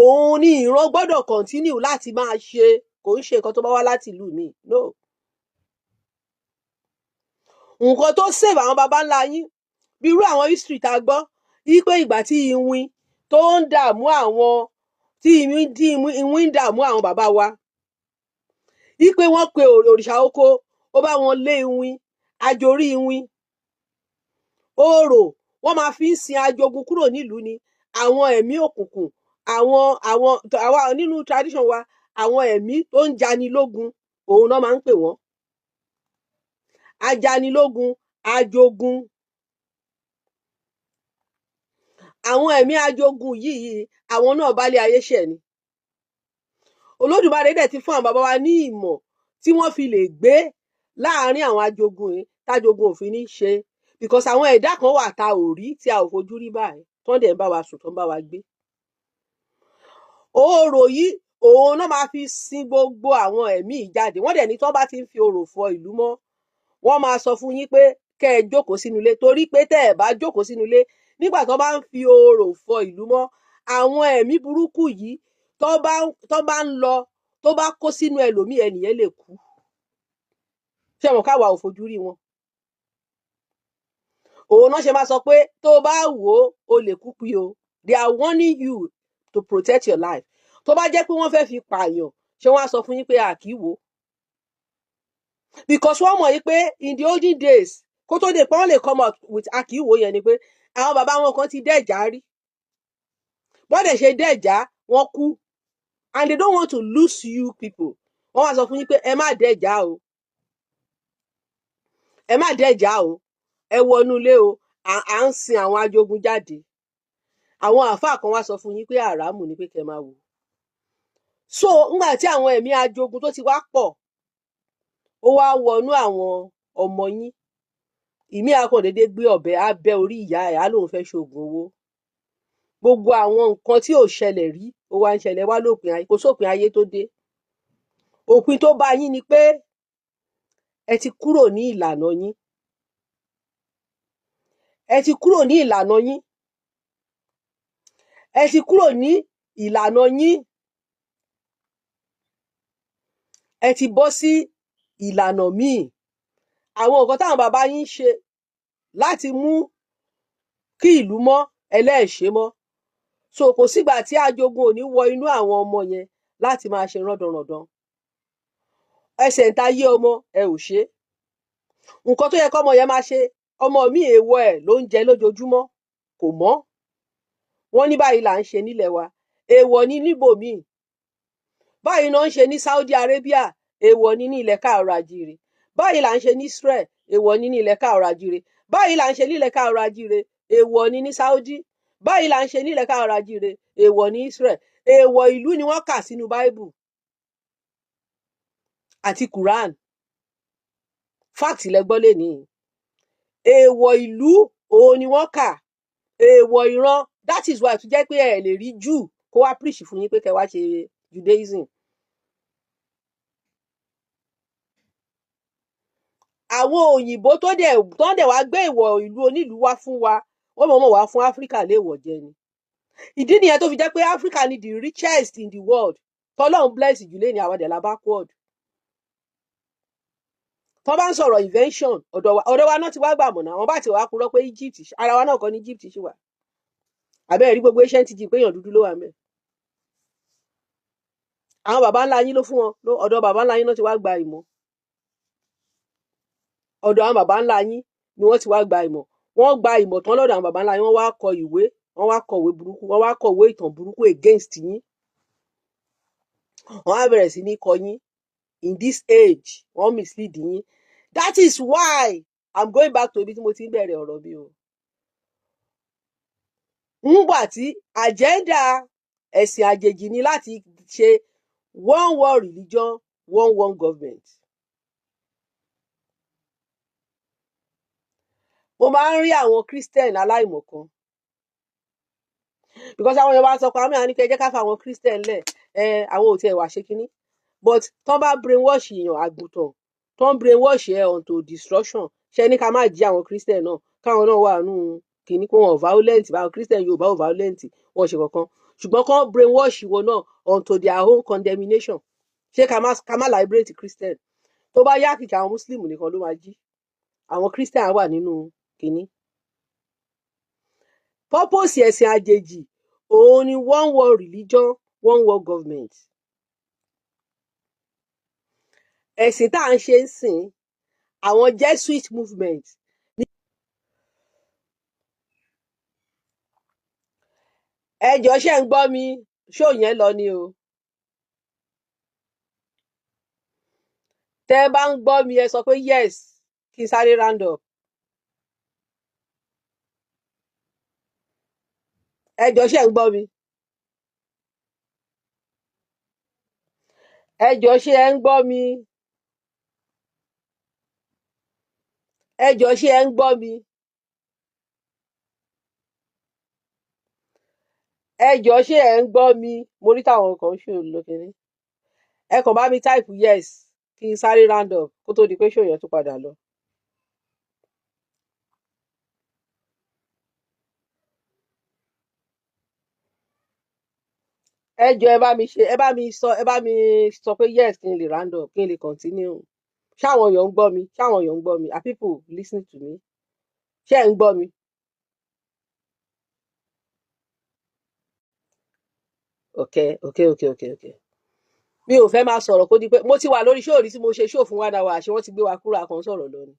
òun ni ìran gbọ́dọ̀ continue láti máa ṣe, kò ń ṣe nǹkan tó bá wá láti ìlú mi, no. nǹkan tó save àwọn baba ńlá yín, bí irú àwọn history tá a gbọ́ yí pé ìgbà tí iwin tó ń dààmú àwọn tí iwin ń dààmú àwọn bàbá wa, yí pé wọ́n pe òrìṣà oko, ó bá wọn lé iwin, àjòrí iwin, orò, wọ́n máa fi ń sin ajogun kúrò nílùú ni. àwọn ẹ̀mí òkùnkùn, àwọn nínú tradition wa, àwọn ẹ̀mí tó ń jani lógun, òun náà máa ń pè wọ́n. ajanilógun, ajogun. àwọn ẹ̀mí ajogun yìí, àwọn náà bá lé ayé ṣẹ̀ ni. Olódùmarè dẹ̀ ti fún àwọn bàbá wa ní ìmọ̀ tí wọ́n fi lè gbé láàárín àwọn ajogun yìí, tájogun òfin ní ṣe, because àwọn ẹ̀dá kan wà tá ò rí, tí a ò fojú rí báyìí, tó ń dẹ̀ ń bá wa sùn, tó ń bá wa gbé. orò yìí, òun náà máa fi sin gbogbo àwọn ẹ̀mí jáde. wọ́n dẹ̀ ní tó bá ti ń fi orò fọ ìlú mọ́, wọ́n máa sọ fún yín pé kẹ́ ẹ jókòó sínú ilé, torí pé tẹ́ ẹ bá jókòó sínú ilé nígbà tó bá ń fi orò fọ ìlú mọ́, àwọn ẹ̀mí burúkú yìí tó bá ń lọ, tó bá kó sínú ẹlòmíì, ẹnìyẹn lè kú. ṣé wọn káwa ò fojú rí wọn? òun náà ṣe máa sọ pé tó bá wò ó, o lè kú pi o. They are warning you to protect your life. tó bá jẹ́ pé wọ́n fẹ́ fi pààyàn, ṣé wọ́n á sọ fún yín pé a kì í wò ó? because wọ́n mọ̀ yí pé in the olden days, kó tó dé pé wọ́n lè come out with a kì í wò ó yẹn, ni pé àwọn bàbá wọn kan ti dẹ́jà rí. wọ́n dẹ̀ ṣe dẹ́jà, wọ́n kú, and they don't want to lose you people. wọ́n wá sọ fún yín pé ẹ má dẹ́jà o, ẹ má dẹ́jà o, ẹ wọnú ilé o, à ń sin àwọn ajogun jáde. àwọn àáfàá kan wá sọ fún yín pé àràmù ni pé kẹ́ máa wò. so ńgbà tí àwọn ẹ̀mí ajogun tó ti wá pọ̀, ó wá wọnú àwọn ọmọ yín, ìmí akọ̀dédé gbé ọ̀bẹ, á bẹ́ orí ìyá ẹ̀, á lóun fẹ́ ṣoògùn owó. gbogbo àwọn nǹkan tí ò ṣẹlẹ̀ rí, ó wá ń ṣẹlẹ̀, wá lópin ayé, kò sópin ayé tó dé. òpin tó bá yín ni pé ẹ ti kúrò ní ìlànà yín, ẹ ti kúrò ní ìlànà yín, ẹ ti kúrò ní ìlànà yín, ẹ ti bọ́ sí ìlànà míì. àwọn nǹkan táwọn bàbá yín ṣe láti mú kí ìlú mọ́, ẹlẹ́ẹ̀ṣẹ̀ mọ́. so kò sígbà tí ajogun ò ní wọ inú àwọn ọmọ yẹn láti máa ṣe rándanràndan. ẹsẹ̀ ń ta yé ọmọ, ẹ ò ṣe. nǹkan tó yẹ kọ́mọ yẹn máa ṣe, ọmọ mi èèwọ̀ ẹ̀ ló ń jẹ lójoojúmọ́, kò mọ́. wọ́n ní báyìí là ń ṣe nílẹ̀ wa, èèwọ̀ ní níbòmíì. báyìí náà ń ṣe ní Saudi Arabia, èèwọ̀ ní ní ilẹ̀ káàrọ̀-oòjíire. báyìí là ń ṣe ní Israel, èèwọ̀ ní ní ilẹ̀ káàrọ̀-oòjíire. báyìí là ń ṣe nílẹ̀ káàrọ̀-oòjíire, èèwọ̀ ní ní Saudi. báyìí là ń ṣe nílẹ̀ káàrọ̀-oòjíire, èèwọ̀ ní Israel. èèwọ̀ ìlú ni wọ́n kà sínú Bible àti Quran. fact lẹ́gbọ́ lénìí. èèwọ̀ ìlú òun ni wọ́n kà, èèwọ̀ ìran. that is why tó jẹ́ pé ẹ lè rí Jew kó wá preach fún yín pé kẹ́ wá ṣe Judaism. àwọn òyìnbó tó dẹ̀ wá gbé ìwọ̀ ìlú onílùú wá fún wa, wọ́n mọ̀ọ́mọ̀ wá fún Áfíríkà léèwọ̀ jẹ ni. ìdí nìyẹn tó fi jẹ́ pé Áfíríkà ni the richest in the world. tọ́lọ́run bless jù lé ní àwọn dẹ̀ la backward. tó bá ń sọ̀rọ̀ invention, ọ̀dọ̀ wa náà ti wá gbà mọ̀nà. àwọn bá ti wá purọ́ pé Egypt, ara wa náà kọ́ ní Egypt ṣì wà. àbẹ́ẹ̀ rí gbogbo ancient Egypt pé èèyàn dúdú ló wà ńbẹ̀. àwọn bàbá ńlá yín ló fún wọn, ọ̀dọ̀ bàbá ńlá yín náà ti wá gba ìmọ̀. ọ̀dọ̀ àwọn bàbá ńlá yín ni wọ́n ti wá gba ìmọ̀. wọ́n gba ìmọ̀ tán lọ́dọ̀ àwọn bàbá ńlá yín, wọ́n wá kọ ìwé, wọ́n wá kọ̀wé burúkú, wọ́n wá kọ̀wé ìtàn burúkú against yín. wọ́n á bẹ̀rẹ̀ sí ní kọ yín in this age, wọ́n mislead yín. that is why I'm going back to ibi tí mo ti ń bẹ̀rẹ̀ ọ̀rọ̀ mi o. ńgbà tí agenda ẹ̀sìn àjèjì ni láti ṣe one world religion, one government. mo máa ń rí àwọn Christian aláìmọ̀kan, because àwọn èèyàn bá sọ pé àwọn èèyàn ní kí ẹ jẹ́ ká fa àwọn Christian lẹ̀ àwọn ò tiẹ̀ wá ṣe kínní but tán bá brainwash èèyàn àgùntàn tán brainwash onto destruction ṣe ní ká má jí àwọn Christian náà káwọn náà wà nù kínní kó wọn violent báwọn Christian Yorùbá ò violent wọn ṣe kankan ṣùgbọ́n kán brainwash wọn náà onto their own condemnation ṣé ká má liberate Christian tó bá yá kìkì àwọn Muslim nìkan ló máa jí àwọn Christian wà nínú kínní purpose ẹ̀sìn àjèjì òun ni one world religion one world government ẹ̀sìn tá à ń ṣe ń sìn àwọn Jesuit movement ẹjọ́ ṣe ń gbọ́ mi ṣó yẹn lọ ni o tẹ́ bá ń gbọ́ mi ẹ sọ pé yes kí n sáré round up ẹjọ́ ṣe ń gbọ́ mi ẹjọ́ ṣe ẹ ń gbọ́ mi ẹjọ́ ṣe ẹ ń gbọ́ mi ẹjọ́ ṣe ẹ ń gbọ́ mi mo rí táwọn kan ṣò lókèrè ẹ kàn bá mi type yes kí n sáré round up kó tó di pé ṣò yẹn tún padà lọ. ẹjọ́ ẹ bá mi sọ pé yes kí n lè round up kí n lè continue ṣáwọn èèyàn ń gbọ́ mi are people listening to me ṣé ẹ ń gbọ́ mi. okay mi ò fẹ́ máa sọ̀rọ̀ kó di pé mo ti wà lórí ṣóòrí tí mo ṣe ṣóò fún 1 hour àṣẹ wọ́n ti gbé wa kúrò àkàn sọ̀rọ̀ lọ ni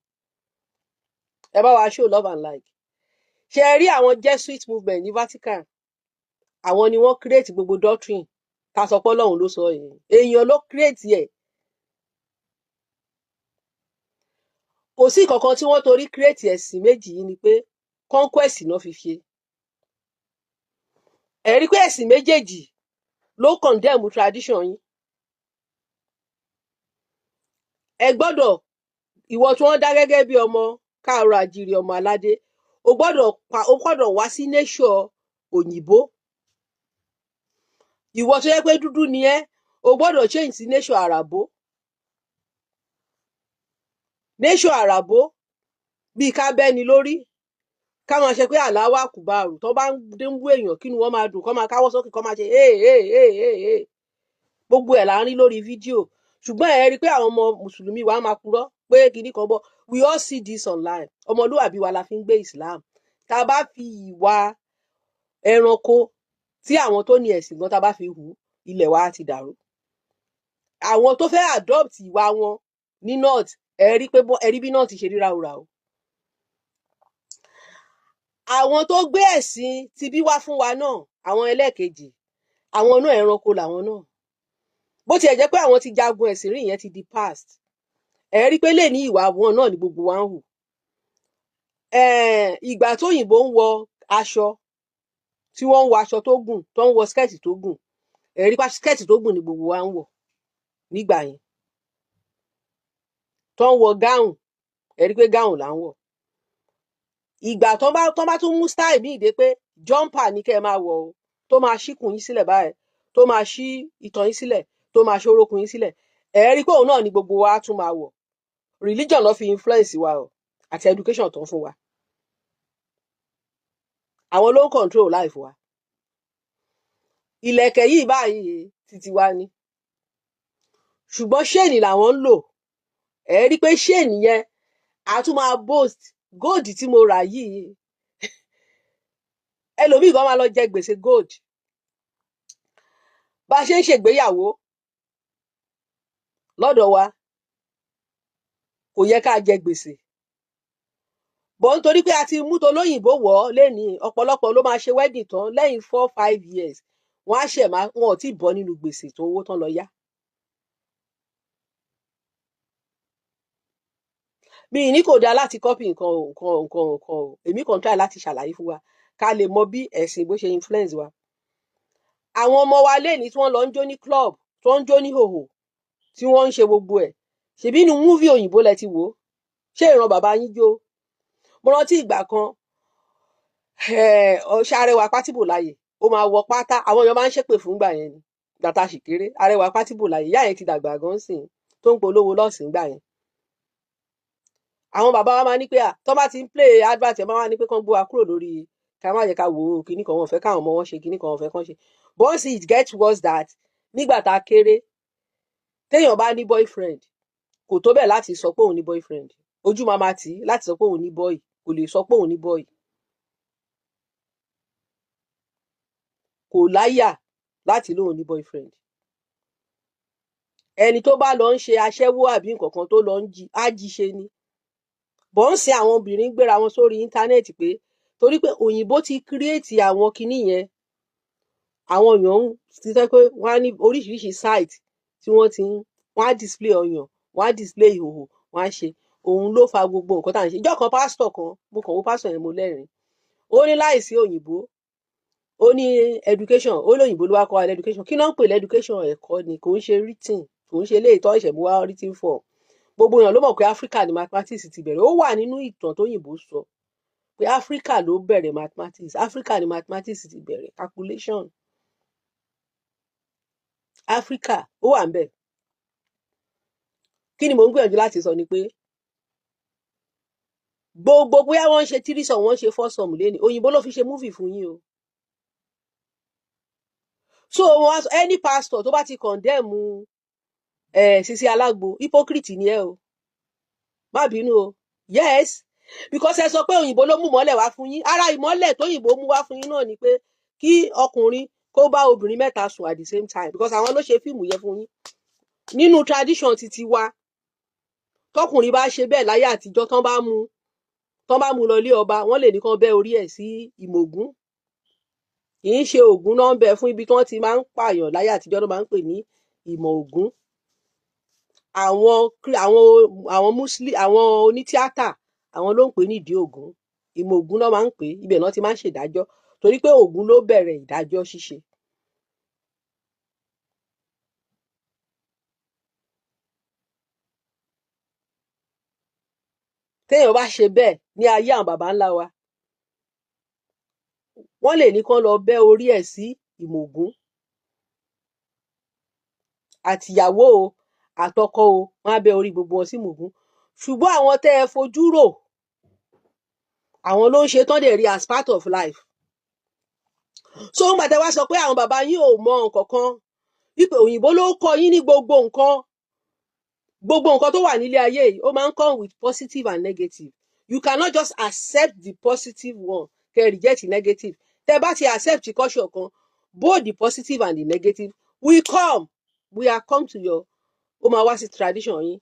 ẹ bá wa show love and like ṣe rí àwọn Jesuit movement ní Vatican àwọn ni wọ́n create gbogbo doctrine ta sọ pé Ọlọ́run ló sọ èèyàn ló create ẹ̀ kò sí kankan tí wọ́n torí create ẹ̀sìn méjì yìí ni pé conquest náà fi ṣe ẹ rí pé ẹ̀sìn méjèèjì ló condemn tradition yín ẹ gbọ́dọ̀ ìwọ tí wọ́n dá gẹ́gẹ́ bí ọmọ káàárọ̀ àjíire ọmọ aládé o gbọ́dọ̀ wá sí nation òyìnbó ìwọ tó yẹ pé dúdú ni ẹ́ o gbọ́dọ̀ change sí nation àràbó bíi ká bẹ́ni lórí ká máa ṣe pé Allahu Akbar tó bá ń dẹ́nbú èèyàn kí ni wọ́n máa dùn kọ́ máa káwọ́ sókè kọ́ máa ṣe gbogbo ẹ̀ là ń rí lórí fídíò ṣùgbọ́n ẹ rí i pé àwọn ọmọ mùsùlùmí wa máa purọ́ pé kìíní kan bọ̀ we all see this online ọmọlúwàbí wa la fi ń gbé Islam tá a bá fi ìwà ẹranko tí àwọn tó ní ẹ̀sìn gan tá a bá fi hù ilẹ̀ wa ti dàrú àwọn tó fẹ́ adopt ìwà wọn ní north ẹ rí bí north ṣe rí ráúráú àwọn tó gbé ẹ̀sìn ti bí wá fún wa náà àwọn ẹlẹ́ẹ̀kejì àwọn náà ẹranko làwọn náà bó tiẹ̀ jẹ́ pé àwọn ti jagun ẹ̀sìn rí ìyẹn ti di past ẹ rí pé lè ní ìwà wọn náà ni gbogbo wa ń hù ìgbà tóyìnbó ń wọ aṣọ tí wọ́n ń wọ aṣọ tó gùn tó ń wọ skẹ́ẹ̀tì tó gùn ẹ rí pé skẹ́ẹ̀tì tó gùn ni gbogbo wa ń wọ̀ nígbà yẹn tó ń wọ gáùn ẹ rí pé gáùn là ń wọ̀ ìgbà tó bá tún mú style míì dé pé jumper ní kẹ́ ẹ máa wọ̀ o tó máa ṣíkùn yín sílẹ̀ báyìí tó máa ṣí ìtàn yín sílẹ̀ tó máa ṣe orókùn yín sílẹ̀ ẹ rí pé òun náà ni gbogbo wa tún máa wọ̀ religion ló fi influence wa o àti education tó ń fún wa àwọn ló ń control life wa ìlẹ̀kẹ̀ yìí báyìí títí wa ni ṣùgbọ́n ṣéènì làwọn ń lò ẹ rí pé ṣéènì yẹn a tún máa boast gold tí mo rà yìí ẹlòmíì gan máa lọ jẹ gbèsè gold bá a ṣe ń ṣègbéyàwó lọ́dọ̀ wa kò yẹ ká jẹ gbèsè bọ́ nítorí pé a ti mú tolóyìnbó wọ̀ ọ́ lénìí ọ̀pọ̀lọpọ̀ ló máa ṣe wedding tán lẹ́yìn 4-5 years wọ́n ò tí ì bọ́ nínú gbèsè tó owó tán lọ yá. mi ní kò dáa láti copy nǹkan o èmi kàn try láti ṣàlàyé fún wa ká lè mọ bí ẹ̀sìn bó ṣe influence wa. àwọn ọmọ wa lénìí tí wọ́n lọ ń jó ní club tí wọ́n ń jó ní hòhò tí wọ́n ń ṣe gbogbo ẹ̀ ṣèbí inú múfì òyìnbó lẹ ti wò ó ṣé ìran bàbá yín jó mo rántí ìgbà kan Ṣàrẹwà Pátìbòláyè ó máa wọ pátá, àwọn èèyàn máa ń ṣépè fún gbà yẹn ni gbàtà sì kéré. Arẹwà Pátìbò láyé, ìyá yẹn ti dàgbà gan sìn tó ń polówó lọ́sìn gbà yẹn. Àwọn bàbá wa máa ní pé tó bá ti ń play advert ẹ̀ máa wá ní pé kán gbé wa kúrò lórí ká má jẹ́ ká wò ó kíní kan, wọn fẹ́ káwọn ọmọ wọn ṣe kíní kan, wọn fẹ́ kán ṣe. But once it gets worse that nígbà tá a kéré téèyàn bá ní boyfriend kò tó bẹ́ẹ̀ láti sọ pé òun ní boyfriend, ojú máa máa tì í láti sọ pé òun ní boy, kò lè sọ pé òun ní boy. Kò láyà láti lóun ní boyfriend. Ẹni tó bá lọ ń ṣe aṣẹ́wó àbí nǹkan kan tó lọ ń jí á jí ṣe ni. Bọ̀ ń sin àwọn obìnrin gbéra wọn sórí íńtánẹ́ẹ̀tì pé torí pé òyìnbó ti kírètì àwọn kinní yẹn, àwọn èèyàn ti sọ pé wọ́n á ní oríṣiríṣi site tí wọ́n á display ọyàn, wọ́n á display ìhòhò, wọ́n á ṣe. Òun ló fa gbogbo nǹkan tá à ń ṣe. Ìjọ́ kan pásítọ̀ kan, mo kàn wo pásítọ̀ yẹn mo lẹ́rìn-ín. Ó ní láìsí òyìnbó, ó ní education, ó lóyìnbó ló wá kọ́ wa education. Kí ló ń pè education? Ẹ̀kọ́ ni, kò ń ṣe written, kò ń ṣe eléyìí tó ìṣẹ̀mú wá written form. Gbogbo èèyàn ló mọ̀ pé Áfíríkà ni mathematics ti bẹ̀rẹ̀. Ó wà nínú ìtàn tóyìnbó sọ pé Áfíríkà ló bẹ̀rẹ̀ mathematics. Áfíríkà ni mathematics ti bẹ̀rẹ̀, calculation. Áfíríkà ó wà ń bẹ̀. Kí ni mò ń gbìyànjú láti sọ ni pé gbogbo bóyá wọ́n ń ṣe tírísọ̀, wọ́n ń ṣe fọ́sọ̀mù léni, òyìnbó ló fi ṣe múfì fún yín o. So any pastor tó bá ti condemn Sisi Alágbo, hypocrite ni ẹ o, má bínú o. Yes, because ẹ sọ pé òyìnbó ló mú mọ́lẹ̀ wá fún yín. Ara ìmọ́lẹ̀ tóyìnbó mú wá fún yín náà ni pé kí ọkùnrin kó bá obìnrin mẹ́ta sùn at the same time, because àwọn ló ṣe fíìmù yẹn fún yín. Nínú tradition titi wa, tọkùnrin bá ṣe bẹ́ẹ̀ láyé àtijọ́, tán bá mú lọ ilé ọba, wọ́n lè ní kán bẹ́ orí ẹ̀ sí ìmọ̀gún. Kì í ṣe ògún náà ń bẹ fún ibi tí wọ́n ti máa ń pààyàn láyé àtijọ́, ló máa ń pè ní ìmọ̀ ògún. Àwọn muslim, àwọn onítíátà, àwọn ló ń pè ní ìdí ògún. Ìmọ̀ ògún náà máa ń pè, ibẹ̀ náà ti máa ń ṣèdájọ́, torí pé ògún ló bẹ̀rẹ̀ ìdájọ́ ṣíṣe. Téèyàn bá ṣe bẹ́ẹ̀ ní ayé àwọn baba ńlá wa, wọ́n lè ní kán lọ bẹ́ orí ẹ̀ sí ìmọ̀ ògún. Àtìyàwó o, àtọkọ o, wọ́n á bẹ́ orí gbogbo wọn sí ìmọ̀ ògún. Ṣùgbọ́n àwọn tẹ́ ẹ fojú rò, àwọn ló ń ṣe tán dẹ̀ rí as part of life. So ń gbàtẹ́ wá sọ pé àwọn bàbá yín ò mọ nǹkan kan, wípé òyìnbó ló kọ́ yín ní gbogbo nǹkan tó wà nílé ayé yìí, ó máa ń come with positive and negative. You cannot just accept the positive one kẹ́ reject the negative. Tẹ́ bá ti accept culture kan, both the positive and the negative will come. We are come to your, ó máa wá sí tradition yín.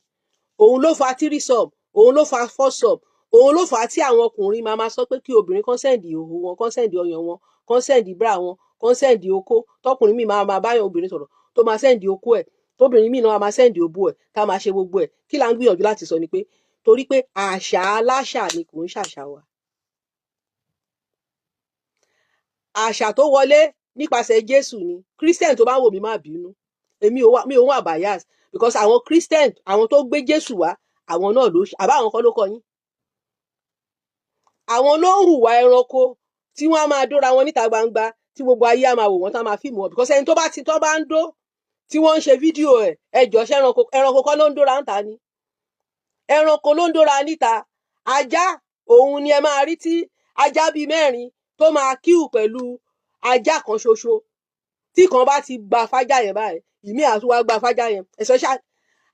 Òun ló fa threesome, òun ló fa foursome, òun ló fà á tí àwọn ọkùnrin máa sọ pé kí obìnrin kan sẹ́ǹdì ìhòhò wọn, kan sẹ́ǹdì ọyàn wọn, kan sẹ́ǹdì bra wọn, kan sẹ́ǹdì okó. Tọkùnrin míì máa báyọ̀ obìnrin sọ̀rọ̀ tó máa sẹ́ǹdì okó ẹ̀, tóbìnrin míì náà máa sẹ́ǹdì òbó ẹ̀, tá máa ṣe gbogbo ẹ̀. Kí là ń gbìyànjú láti sọ ni pé torí pé àṣà aláṣà ni, kò ń ṣàṣà wa. Àṣà tó wọlé nípasẹ̀ Jésù ni. Christian tó bá wò mí má bínú, mi ò wà bias, because àwọn Christian, àwọn tó gbé Jésù wá, àwọn náà ló àbá àwọn kan ló kọ yín. Àwọn ló ń hùwà ẹranko tí wọ́n á máa dóra wọn níta gbangba, tí gbogbo ayé á máa wò wọ́n, tá máa fíìmù wọn, because ẹni tó bá ń dó tí wọ́n ń ṣe fídíò ẹ̀, ẹjọ́ ṣe ẹranko kọ́ ló ń dóra níta ni. Ẹranko ló ń dóra níta. Ajá, òun ni ẹ máa rí tí ajá bíi 4 tó máa kíù pẹ̀lú ajá kan ṣoṣo. Tí kan bá ti gba fájá yẹn báyìí, ìmí àtúwá gba fájá yẹn.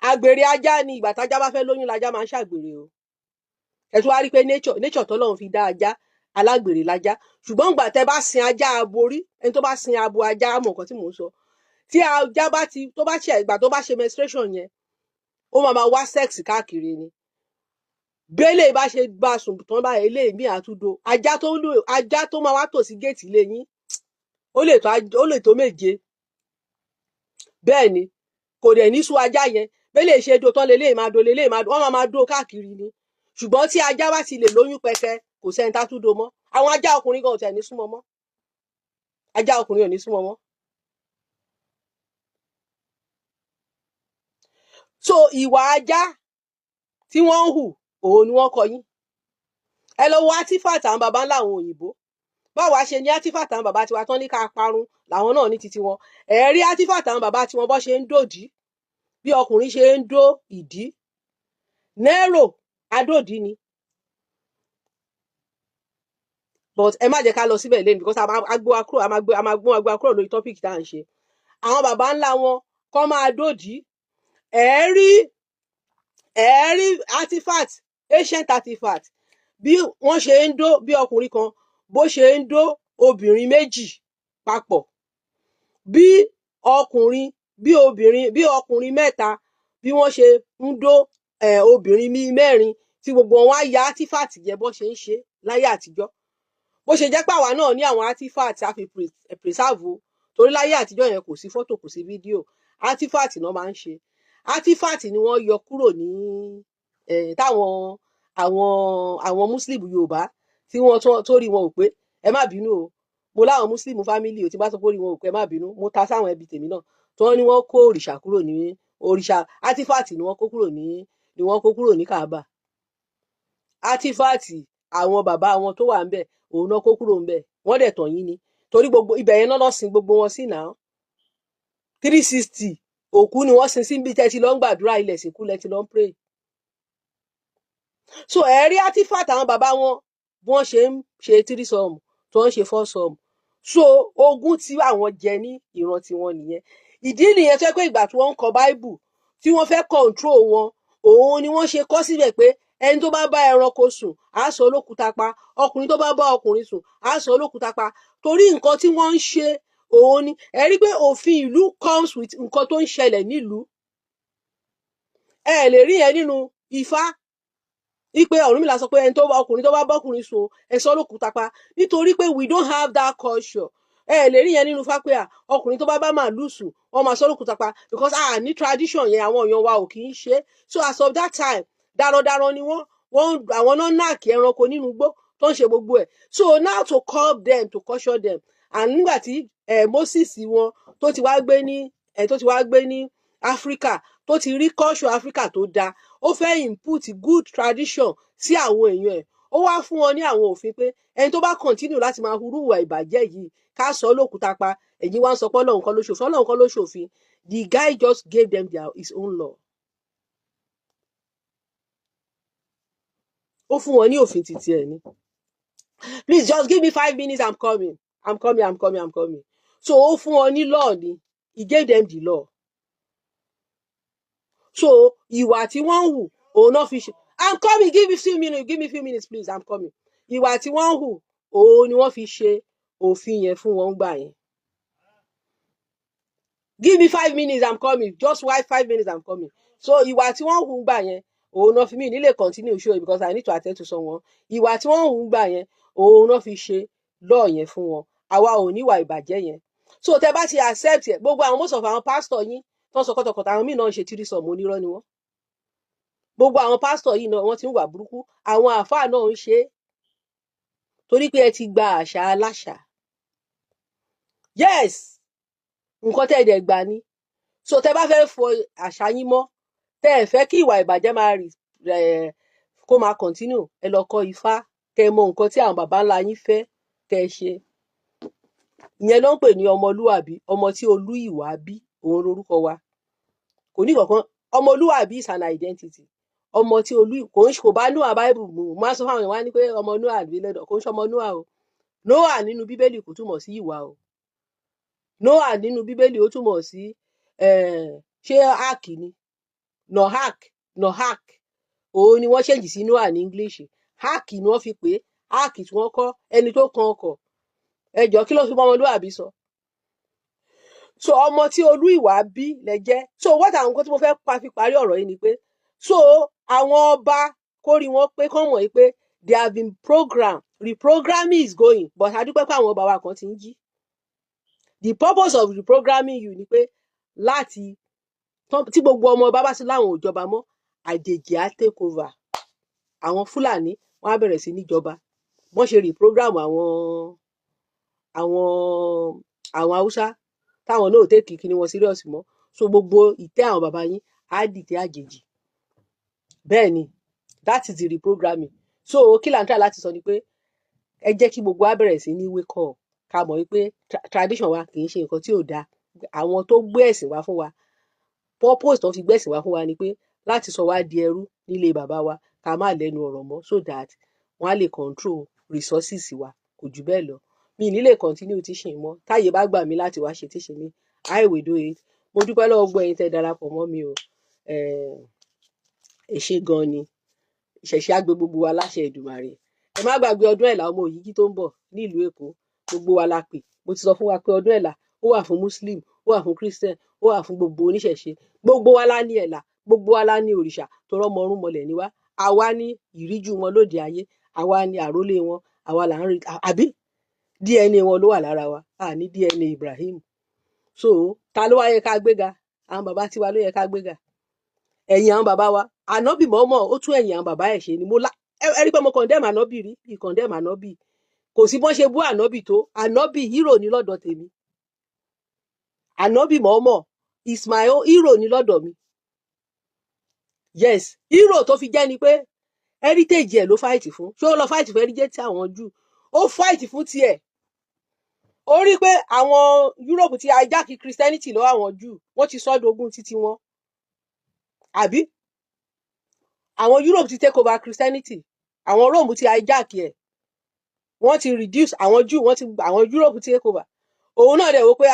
Àgbèrè ajá ni, ìgbà tájá bá fẹ́ lóyún lájá máa ń ṣàgbèrè o. Ẹ tún wá rí pé nature tọ́lọ́run fi dá ajá, alágbèrè lájá. Ṣùgbọ́n ìgbà tẹ́ bá sin ajá abo rí, ẹni tó bá sin abo ajá mọ̀ nǹkan tí mò ń sọ. Tí ajá bá ìgbà tó bá ṣe menstruation yẹn, ó máa wá sex káàkiri ni. Bẹ́lẹ̀ bá ṣe bá sùn tán báyìí, eléyìí mí àtúndò. Ajá tó máa wá tò sí géètì ilé yín, ó lè tó 7. Bẹ́ẹ̀ ni, kò dẹ̀ ní sú ajá yẹn. Bẹ́lẹ̀ ṣe do tán lélẹ́yìí máa do, wọ́n máa do káàkiri ni. Ṣùgbọ́n tí ajá bá ti lè lóyún pẹkẹ, kò sẹ́ni tá tún do mọ́. Àwọn ajá ọkùnrin gan ò tẹ̀ ní súnmọ́ mọ́. Ajá ọkùnrin ò ní súnmọ́ mọ́. So ìwà ajá tí wọ́n ń hù, òun ni wọ́n kọ yín. Ẹ lọ wo artifact àwọn baba ńlá àwọn òyìnbó. báwa ṣe ní artifact àwọn bàbá tiwa tán ní ká parun làwọn náà ní titi wọn. Rí artifact àwọn bàbá tiwọn bó ṣe ń dòdì bí ọkùnrin ṣe ń dó ìdí. Nero adòdì ni, but ẹ má jẹ́ ká lọ síbẹ̀ lẹ́nu because a máa gbọ́ agbó akúrò lórí topic tá à ń ṣe. Àwọn bàbá ńlá wọn kọ́ máa dòdì. Rí artifact, ancient artifact bí wọ́n ṣe ń dó bí ọkùnrin kan bó ṣe ń dó obìnrin méjì papọ̀, bí ọkùnrin mẹ́ta bí wọ́n ṣe ń dó obìnrin mẹ́rin tí gbogbo wọn á ya artifact jẹ bó ṣe ń ṣe láyé àtijọ́. Bó ṣe jẹ́ pé àwa náà ní àwọn artifact a fi preserve o, torí láyé àtijọ́ yẹn kò sí fọ́tò kò sí fídíò, artifact náà máa ń ṣe. Artifact ni wọ́n yọ kúrò ní táwọn àwọn muslim Yorùbá tí wọ́n tó rí wọn ò pé, ẹ má bínú o, mo láwọn muslim family o, tí bá sọ pé ó rí wọn ò pé ẹ má bínú, mo ta sáwọn ẹbí tèmi náà tí wọ́n ní wọ́n kó òrìṣà kúrò ní òrìṣà, artifact ni wọ́n kó kúrò ní Kaaba. Artifact àwọn bàbá wọn tó wà ńbẹ̀ òun náà kó kúrò ńbẹ̀, wọ́n dẹ̀ tàn yín ni torí gbogbo ibẹ̀ yẹn náà sin gbogbo wọn sí náà 360 òkú ni wọ́n sin síbi tẹ́ ti lọ ń gbàdúrà, ilẹ̀ sìnkú lẹ ti lọ ń pray. So rí artifact àwọn bàbá wọn bí wọ́n ṣe ń ṣe 3 sum tó ń ṣe 4 sum. So ogún tí àwọn jẹ ní ìran tiwọn nìyẹn. Ìdí nìyẹn tó yẹ pé ìgbà tí wọ́n ń kọ Bible tí wọ́n fẹ́ control wọn, òun ni wọ́n ṣe kọ síbẹ̀ pé ẹni tó bá bá ẹranko sùn á sọ olókùúta pa, ọkùnrin tó bá bá ọkùnrin sùn á sọ olókùúta pa, torí nǹkan tí wọ́n ń ṣe òun ni. Ẹ rí pé òfin ìlú comes with nǹkan tó ń ṣẹlẹ̀ nílùú. Ẹ lè rí yẹn nínú Ifá wípé Ọ̀rúnmìlà sọ pé ẹni tó bá ọkùnrin tó bá bọ́kùnrin sùn ẹ sọ olókùúta pa, nítorí pé we don't have that culture. Ẹ lè rí yẹn nínú Ifá pé ọkùnrin tó bá bá màálù sùn wọ́n máa sọ olókùúta pa, because ní tradition yẹn àwọn èèyàn wa ò kì í ṣe. So as of that time darandaran ni wọ́n àwọn náà nàkì ẹranko nínú igbó tó ń ṣe gbogbo ẹ̀. So now to curb them, to caution them, and nígbà tí Moses wọn tó ti wá gbé ní Africa tó ti rí culture Africa tó dáa, ó fẹ́ input good tradition sí àwọn èèyàn ẹ̀. Ó wá fún wọn ní àwọn òfin pé ẹni tó bá continue láti máa hurú ìwà ìbàjẹ́ yìí ká sọ lókùúta pa. Ẹ̀yin wá ń sọ pé Ọlọ́run kọ́ ló ṣòfin, Ọlọ́run kọ́ ló ṣòfin. The guy just gave them his own law. Ó fún wọn ní òfin títí ẹ̀ ni. Please just give me 5 minutes, I'm coming. So ó fún wọn ní law ni, he gave them the law. So ìwà tí wọ́n ń hù òun náà fi ṣe. I'm coming, give me few minutes please, I'm coming. Ìwà tí wọ́n ń hù òun ni wọ́n fi ṣe òfin yẹn fún wọn gbà yẹn. Give me 5 minutes, I'm coming. Just wait 5 minutes, I'm coming. So ìwà tí wọ́n ń hù gbà yẹn òun náà fi mí nílé continue show because I need to attend to someone. Ìwà tí wọ́n ń hù gbà yẹn òun náà fi ṣe law yẹn fún wọn. Àwa ò níwà ìbàjẹ́ yẹn. So tẹ bá ti accept ẹ, gbogbo àwọn most of àwọn pastor yín tó ń sọ kọ́tọ̀kọ́tọ̀, àwọn míì náà ń ṣe 3 sum onírọ́ ni wọ́n. Gbogbo àwọn pastor yìí náà wọ́n ti ń wà burúkú, àwọn àáfàá náà ń ṣe torí pé ẹ ti gba àṣà aláṣà. Yes, nǹkan tẹ́ ẹ dẹ̀ gbà ni. So tẹ bá fẹ́ fọ àṣà yín mọ́, tẹ́ ẹ fẹ́ kí ìwà ìbàjẹ́ máa kó máa continue, ẹ lọ kọ́ Ifá, kẹ́ ẹ mọ nǹkan tí àwọn bàbá ńlá yín fẹ́ kẹ́ ẹ ṣe. Ìyẹn ló ń pè ní ọmọlúwàbí, ọmọ tí olú ìwà bí, òun lorúkọ wa. Kò ní kankan, ọmọlúwàbí is an identity. Ọmọ tí olú kò bá Noah Bible mu, máa sọ fáwọn èèyàn wá ní pé ọmọ Noah àbí lẹ́dọ̀, kò ń ṣe ọmọ Noah o. Noah nínú Bíbélì kò túmọ̀ sí ìwà o. Noah nínú Bíbélì ó túmọ̀ sí ṣé ark ni? Nohak òun ni wọ́n ṣèjì sí Noah ní English. Ark ni wọ́n fi pè é, ark tí wọ́n kọ́ ẹni tó kan ọkọ̀. Ẹjọ́ kí ló fi mọ́ ọmọlúwàbí sọ? So ọmọ tí olú ìwà bí lẹ jẹ́. So what àwọn nǹkan tí mo fẹ́ fi parí ọ̀rọ̀ yìí ni pé so àwọn ọba kórìí wọn pé kán mọ̀ pé they have been programmed, reprogramming is going, but adúpẹ́ pé àwọn ọba wa kan ti ń jí. The purpose of reprogramming you ni pé láti tí gbogbo ọmọ ọba bá sí láwọn òjọba mọ́, àjèjì á take over. Àwọn Fúlàní wọ́n á bẹ̀rẹ̀ sí níjọba. Wọ́n ṣe reprogram àwọn Haúsá táwọn náà ò tẹ́kì kí ni wọ́n serious mọ́. So gbogbo ìtẹ́ àwọn bàbá yín á dìtẹ́ àjèjì. Bẹ́ẹ̀ ni, that is the reprogramming. So kí là ń try láti sọ ni pé ẹ jẹ́ kí gbogbo wa bẹ̀rẹ̀ sí ní wake up ká mọ̀ wípé tradition wa kì í ṣe nǹkan tí ò dáa. Àwọn tó gbé ẹ̀sìn wá fún wa, purpose tó fi gbé ẹ̀sìn wá fún wa ni pé láti sọ wá di ẹrú nílé bàbá wa, ká má lẹ́nu ọ̀rọ̀ mọ́, so that wọ́n á lè control resources wa, kò jù bẹ́ẹ̀ lọ. Mi ní lè continue teaching mọ́, táyé bá gbà mí láti wá ṣe teaching mi, I will do it. Mo dúpẹ́ lọ́wọ́ gbogbo ẹ̀yin tẹ́ darapọ̀ mọ́ mi o. Ẹ ṣé gan ni. Ìṣẹ̀ṣẹ̀ á gbé gbogbo wa láṣẹ Èdùmàrè. Ẹ má gbàgbé ọdún Ẹ̀là ọmọ Òyìgí tó ń bọ̀ nílùú Èkó. Gbogbo wa la pè. Mo ti sọ fún wa pé ọdún Ẹ̀là ó wà fún Muslim, ó wà fún Christian, ó wà fún gbogbo oníṣẹ̀ṣe. Gbogbo wa la ní Ẹ̀là, gbogbo wa la ní òrìṣà tó rọ́mọ ọ̀run mọlẹ̀ ní wá. Àwa ní ìríjú wọn lóde ayé, àwa ní àrólé wọn, àwa là ń rí, àbí DNA wọn ló wà lára wa, a ní DNA Ibrahim. So ta ló wá yẹ ká gbéga? Àwọn bàbá tiwa ló yẹ ká gbéga. Ẹ̀yin àwọn bàbá wa, ànábì mọ́mọ́ ó tún ẹ̀yìn àwọn bàbá ẹ̀ ṣe ni. Ẹ rí pé mo condemn ànábì rí, bí condemn ànábì. Kò sí bọ́n ṣe bú ànábì tó, ànábì hero ní lọ́dọ̀ tèmi. Ànábì mọ́mọ́ is my own hero ní lọ́dọ̀ mi. Yes, hero tó fi jẹ́ ni pé heritage ẹ̀ ló fight fún. Ṣé ó lọ fight fún heritage àwọn Júù? Ó fight fún tiẹ̀. Ó rí pé àwọn Europe ti hijack Christianity lọ́wọ́ àwọn Júù, wọ́n ti sọ́dọ̀ ogun títí wọn. Àbí? Àwọn Europe ti take over Christianity, àwọn Rome ti hijack ẹ̀, wọ́n ti reduce àwọn Jew, àwọn Europe ti take over. Òun náà dẹ̀ wò pé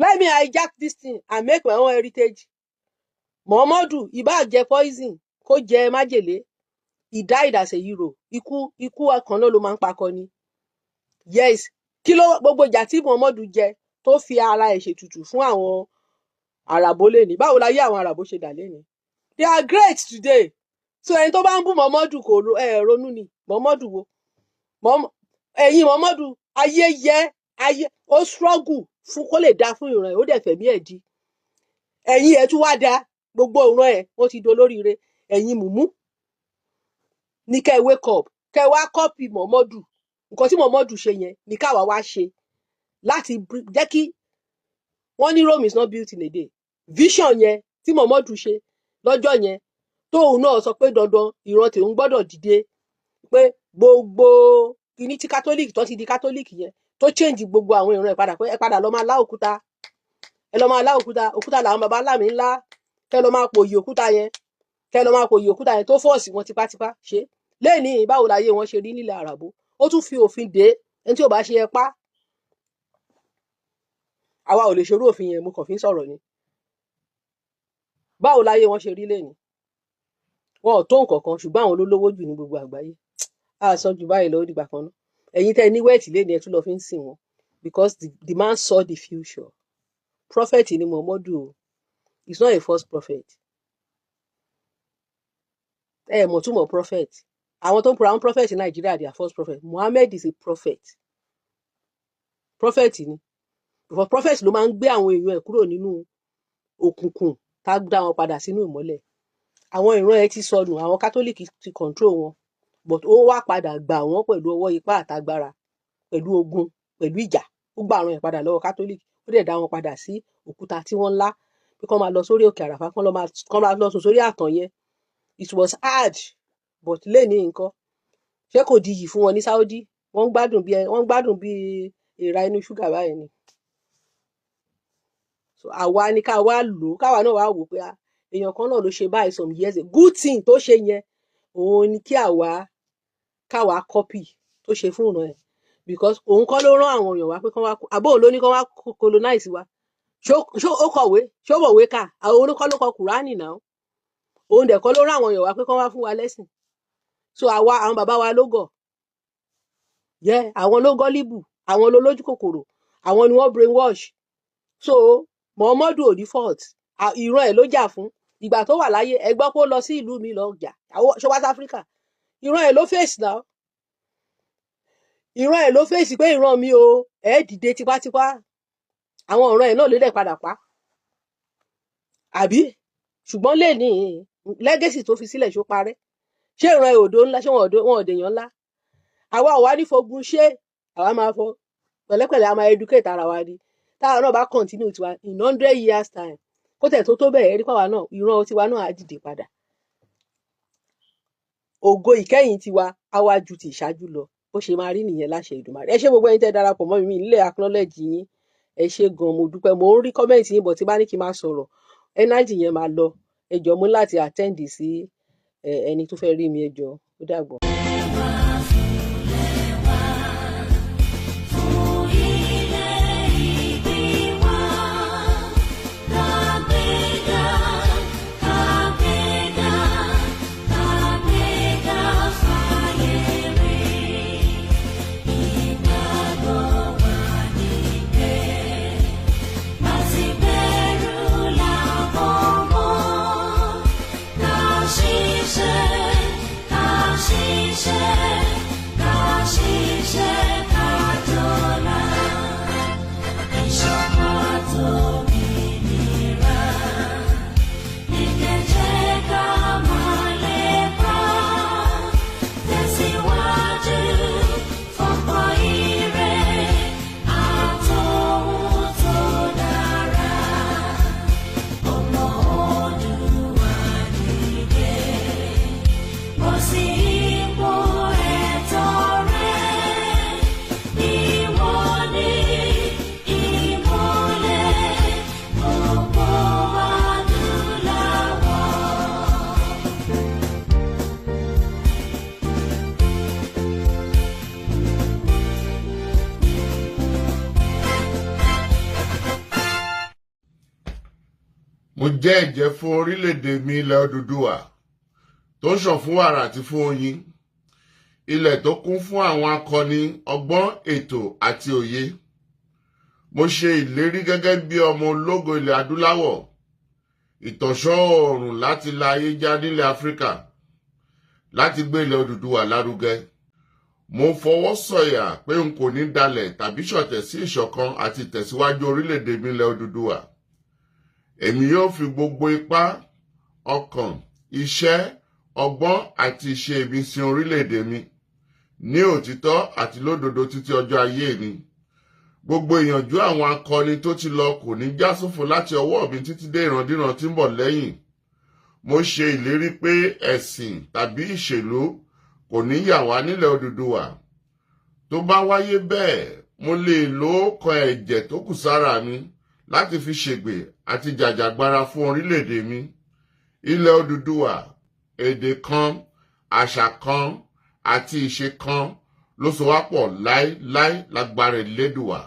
let me hijack this thing and make my own heritage. Muhammadu ìbá jẹ poison kó jẹ májèlé, he died as a hero. Ikú kan náà ló máa ń pakọ ni. Yes, kí ló gbogbo ìjà tí Muhammadu jẹ tó fi ara ẹ̀ ṣètùtù fún àwọn àràbó lẹ́ni. Báwo la yé àwọn àràbó ṣe dà lẹ́ni? They are great today. So ẹni tó bá ń bú Muhammadu kò ronú ni. Muhammadu wo? Ẹ̀yin Muhammadu ayé ó struggle fún kó lè dá fún ìran ẹ̀, ó dẹ̀ fẹ̀mí ẹ̀ di. Ẹ̀yin ẹ̀ tún wá dá gbogbo ìran ẹ̀, ó ti dolóríire. Ẹ̀yin mùmú ní kẹ́ wake up, kẹ́ wá copy Muhammadu. Nǹkan tí Muhammadu ṣe yẹn ní káwa wá ṣe láti jẹ́ kí wọ́n ní Rome is not built in a day. Vision yẹn tí Muhammadu ṣe lọ́jọ́ yẹn, tóun náà sọ pé dandan ìran tòun gbọ́dọ̀ dìde, pé gbogbo kìíní tí catholic tó ti di catholic yẹn tó change gbogbo àwọn ìran ẹ̀ padà, pé ẹ padà lọ máa lá òkúta, ẹ lọ máa lá òkúta làwọn baba ńlá mi ńlá, kẹ́ lọ máa pòyì òkúta yẹn tó fọ́ọ̀sì wọn tipátipá ṣe. Lẹ́ẹ̀ni báwo láyé wọn ṣe rí nílẹ̀ àràbó, ó tún fi òfin dé ẹni tí ò bá ṣe ẹ pa. Àwa ò lè ṣerú òfin yẹn, mo kàn fi ń sọ̀rọ̀ ni. Báwo láyé wọn ṣe rí lẹ́ni? Wọn ò tó nǹkan kan, ṣùgbọ́n àwọn ló lówó jù ní gbogbo àgbáyé. A sọ jù báyìí lọ, ó dìgbà kan náà. Ẹ̀yin tẹ́ ní wẹ́ẹ̀tì lẹ́ni ẹ tún lọ fi ń sìn wọn, because the man saw the future. Prophet ni Muhammadu o, he's not a false prophet. Mọ̀ túmọ̀ prophet. Àwọn tó ń pera wọn prophet ní Nàìjíríà, they are false prophet. Muhammad is a prophet. Prophet ni. Because prophet ló máa ń gbé àwọn èèyàn ẹ̀ kúrò nínú òkùnkùn tá dá wọn padà sínú ìmọ́lẹ̀. Àwọn ìran ẹ̀ ti sọnù, àwọn Catholic ti control wọn, but ó wá padà gbà wọ́n pẹ̀lú ọwọ́ ipá àtagbára, pẹ̀lú ogun, pẹ̀lú ìjà. Ó gbà àwọn ẹ̀ padà lọ́wọ́ Catholic, ó dẹ̀ dá wọn padà sí òkúta tí wọ́n ńlá, pé kán máa lọ sórí òkè àràfá, kán máa lọ sùn sórí àtàn yẹn. It was hard, but lẹ́ni nǹkan ṣé kò di yìí fún wọn ní Saudi? Wọ́n gbádùn bí èèrà inú ṣúgà báyìí ni. So àwa ni ká wá lò ó, káwa náà wá wò pé èèyàn kan náà ló ṣe báyìí some years ago. Good thing tó ṣe yẹn òun ni kí káwa copy tó ṣe fún ìran ẹ̀, because òun kọ́ ló rán àwọn èèyàn wá pé kán wá, àbó òun ló ní kán wá colonize wa. Ṣó ó kọ̀wé, ṣó mọ̀wé kà, àwọn olùkọ́ ló kọ Kùránì náà. Òun dẹ̀ kọ́ ló rán àwọn èèyàn wá pé kán wá fún wa lẹ́sìn. So àwọn bàbá wa ló gọ̀. Àwọn ló gọ́líbù, àwọn ló lójú kòkòrò, àwọn ni wọ́n brainwash. So Muhammadu ò ní fault, ìran ẹ̀ ló jà fún. Ìgbà tó wà láyé ẹ gbọ́ pé ó lọ sí ìlú mi lọ jà, ṣó West Africa, ìran ẹ̀ ló fèsì náà. Ìran ẹ̀ ló fèsì pé ìran mi o, ẹ̀ dìde tipátipá. Àwọn ọ̀ràn ẹ̀ náà ló dẹ̀ padà pa. Àbí? Ṣùgbọ́n lẹ́ni legacy tó fi sílẹ̀ ṣó parẹ́. Ṣé ìran ẹ̀ òdo ńlá, ṣé wọn òdèèyàn ńlá? Àwa ò wá ní fogun ṣé, àwa máa fọ pẹ̀lẹ́pẹ̀lẹ́, a máa educate ara wa ni. Táwa náà bá continue tiwa in 100 years time, kó tẹ̀ tó bẹ̀rẹ̀ rí pàwa náà, ìran tiwa náà á dìde padà. Ògo ìkẹyìn tiwa á wá ju ti ìṣáájú lọ. bó ṣe máa rí nìyẹn láṣẹ Èdùmàrè. Ẹ ṣé gbogbo ẹ̀yin tẹ́ darapọ̀ mọ́ mi nílé acknowledge yín, ẹ ṣé gan, mo dúpẹ́. Mo ń rí kọ́mẹ̀ntì yín bọ̀ tí bá ní kí n máa sọ̀rọ̀ energy yẹn máa lọ. Ẹ jọ̀ọ́ mo láti attend sí ẹni tó fẹ́ rí mi, ẹ jọ̀ọ́, ó dàgbọ́. Mo jẹ́ ẹ̀jẹ́ fún orílẹ̀-èdè mi ilẹ̀ Odùduwà tó ń ṣàn fún wàrà àti fún oyin, ilẹ̀ tó kún fún àwọn akọni ọgbọ́n, ètò àti òye. Mo ṣe ìlérí gẹ́gẹ́ bí ọmọ ológo ilẹ̀ adúláwọ̀, ìtànṣán oòrùn láti la ayé já nílẹ̀ Áfíríkà, láti gbé ilẹ̀ Odùduwà lárugẹ. Mo fọwọ́ sọ̀yà pé n kò ní dalẹ̀ tàbí ṣọ̀tẹ̀ sí ìṣọ̀kan àti ìtẹ̀síwájú orílẹ̀-èdè mi ilẹ̀ Odùduwà. Èmi yóò fi gbogbo ipá, ọkàn, iṣẹ́, ọgbọ́n àti ìṣe mi sin orílẹ̀-èdè mi ní òtítọ́ àti lódodo títí ọjọ́ ayé mi. Gbogbo ìyànjú àwọn akọni tó ti lọ kò ní já sófo láti ọwọ́ mi títí dé ìrandíran tí ń bọ̀ lẹ́yìn. Mo ṣe ìlérí pé ẹ̀sìn tàbí ìṣèlú kò ní yà wá nílẹ̀ Odùduwà. Tó bá wáyé bẹ́ẹ̀, mo lè lo ọ̀kan ẹ̀jẹ̀ tó kù sára mi láti fi ṣègbè àti jàjàgbara fún orílẹ̀-èdè mi. Ilẹ̀ Odùduwà, èdè kan, àṣà kan àti ìṣe kan ló so wá pọ̀ láéláé lágbára Elédùwà.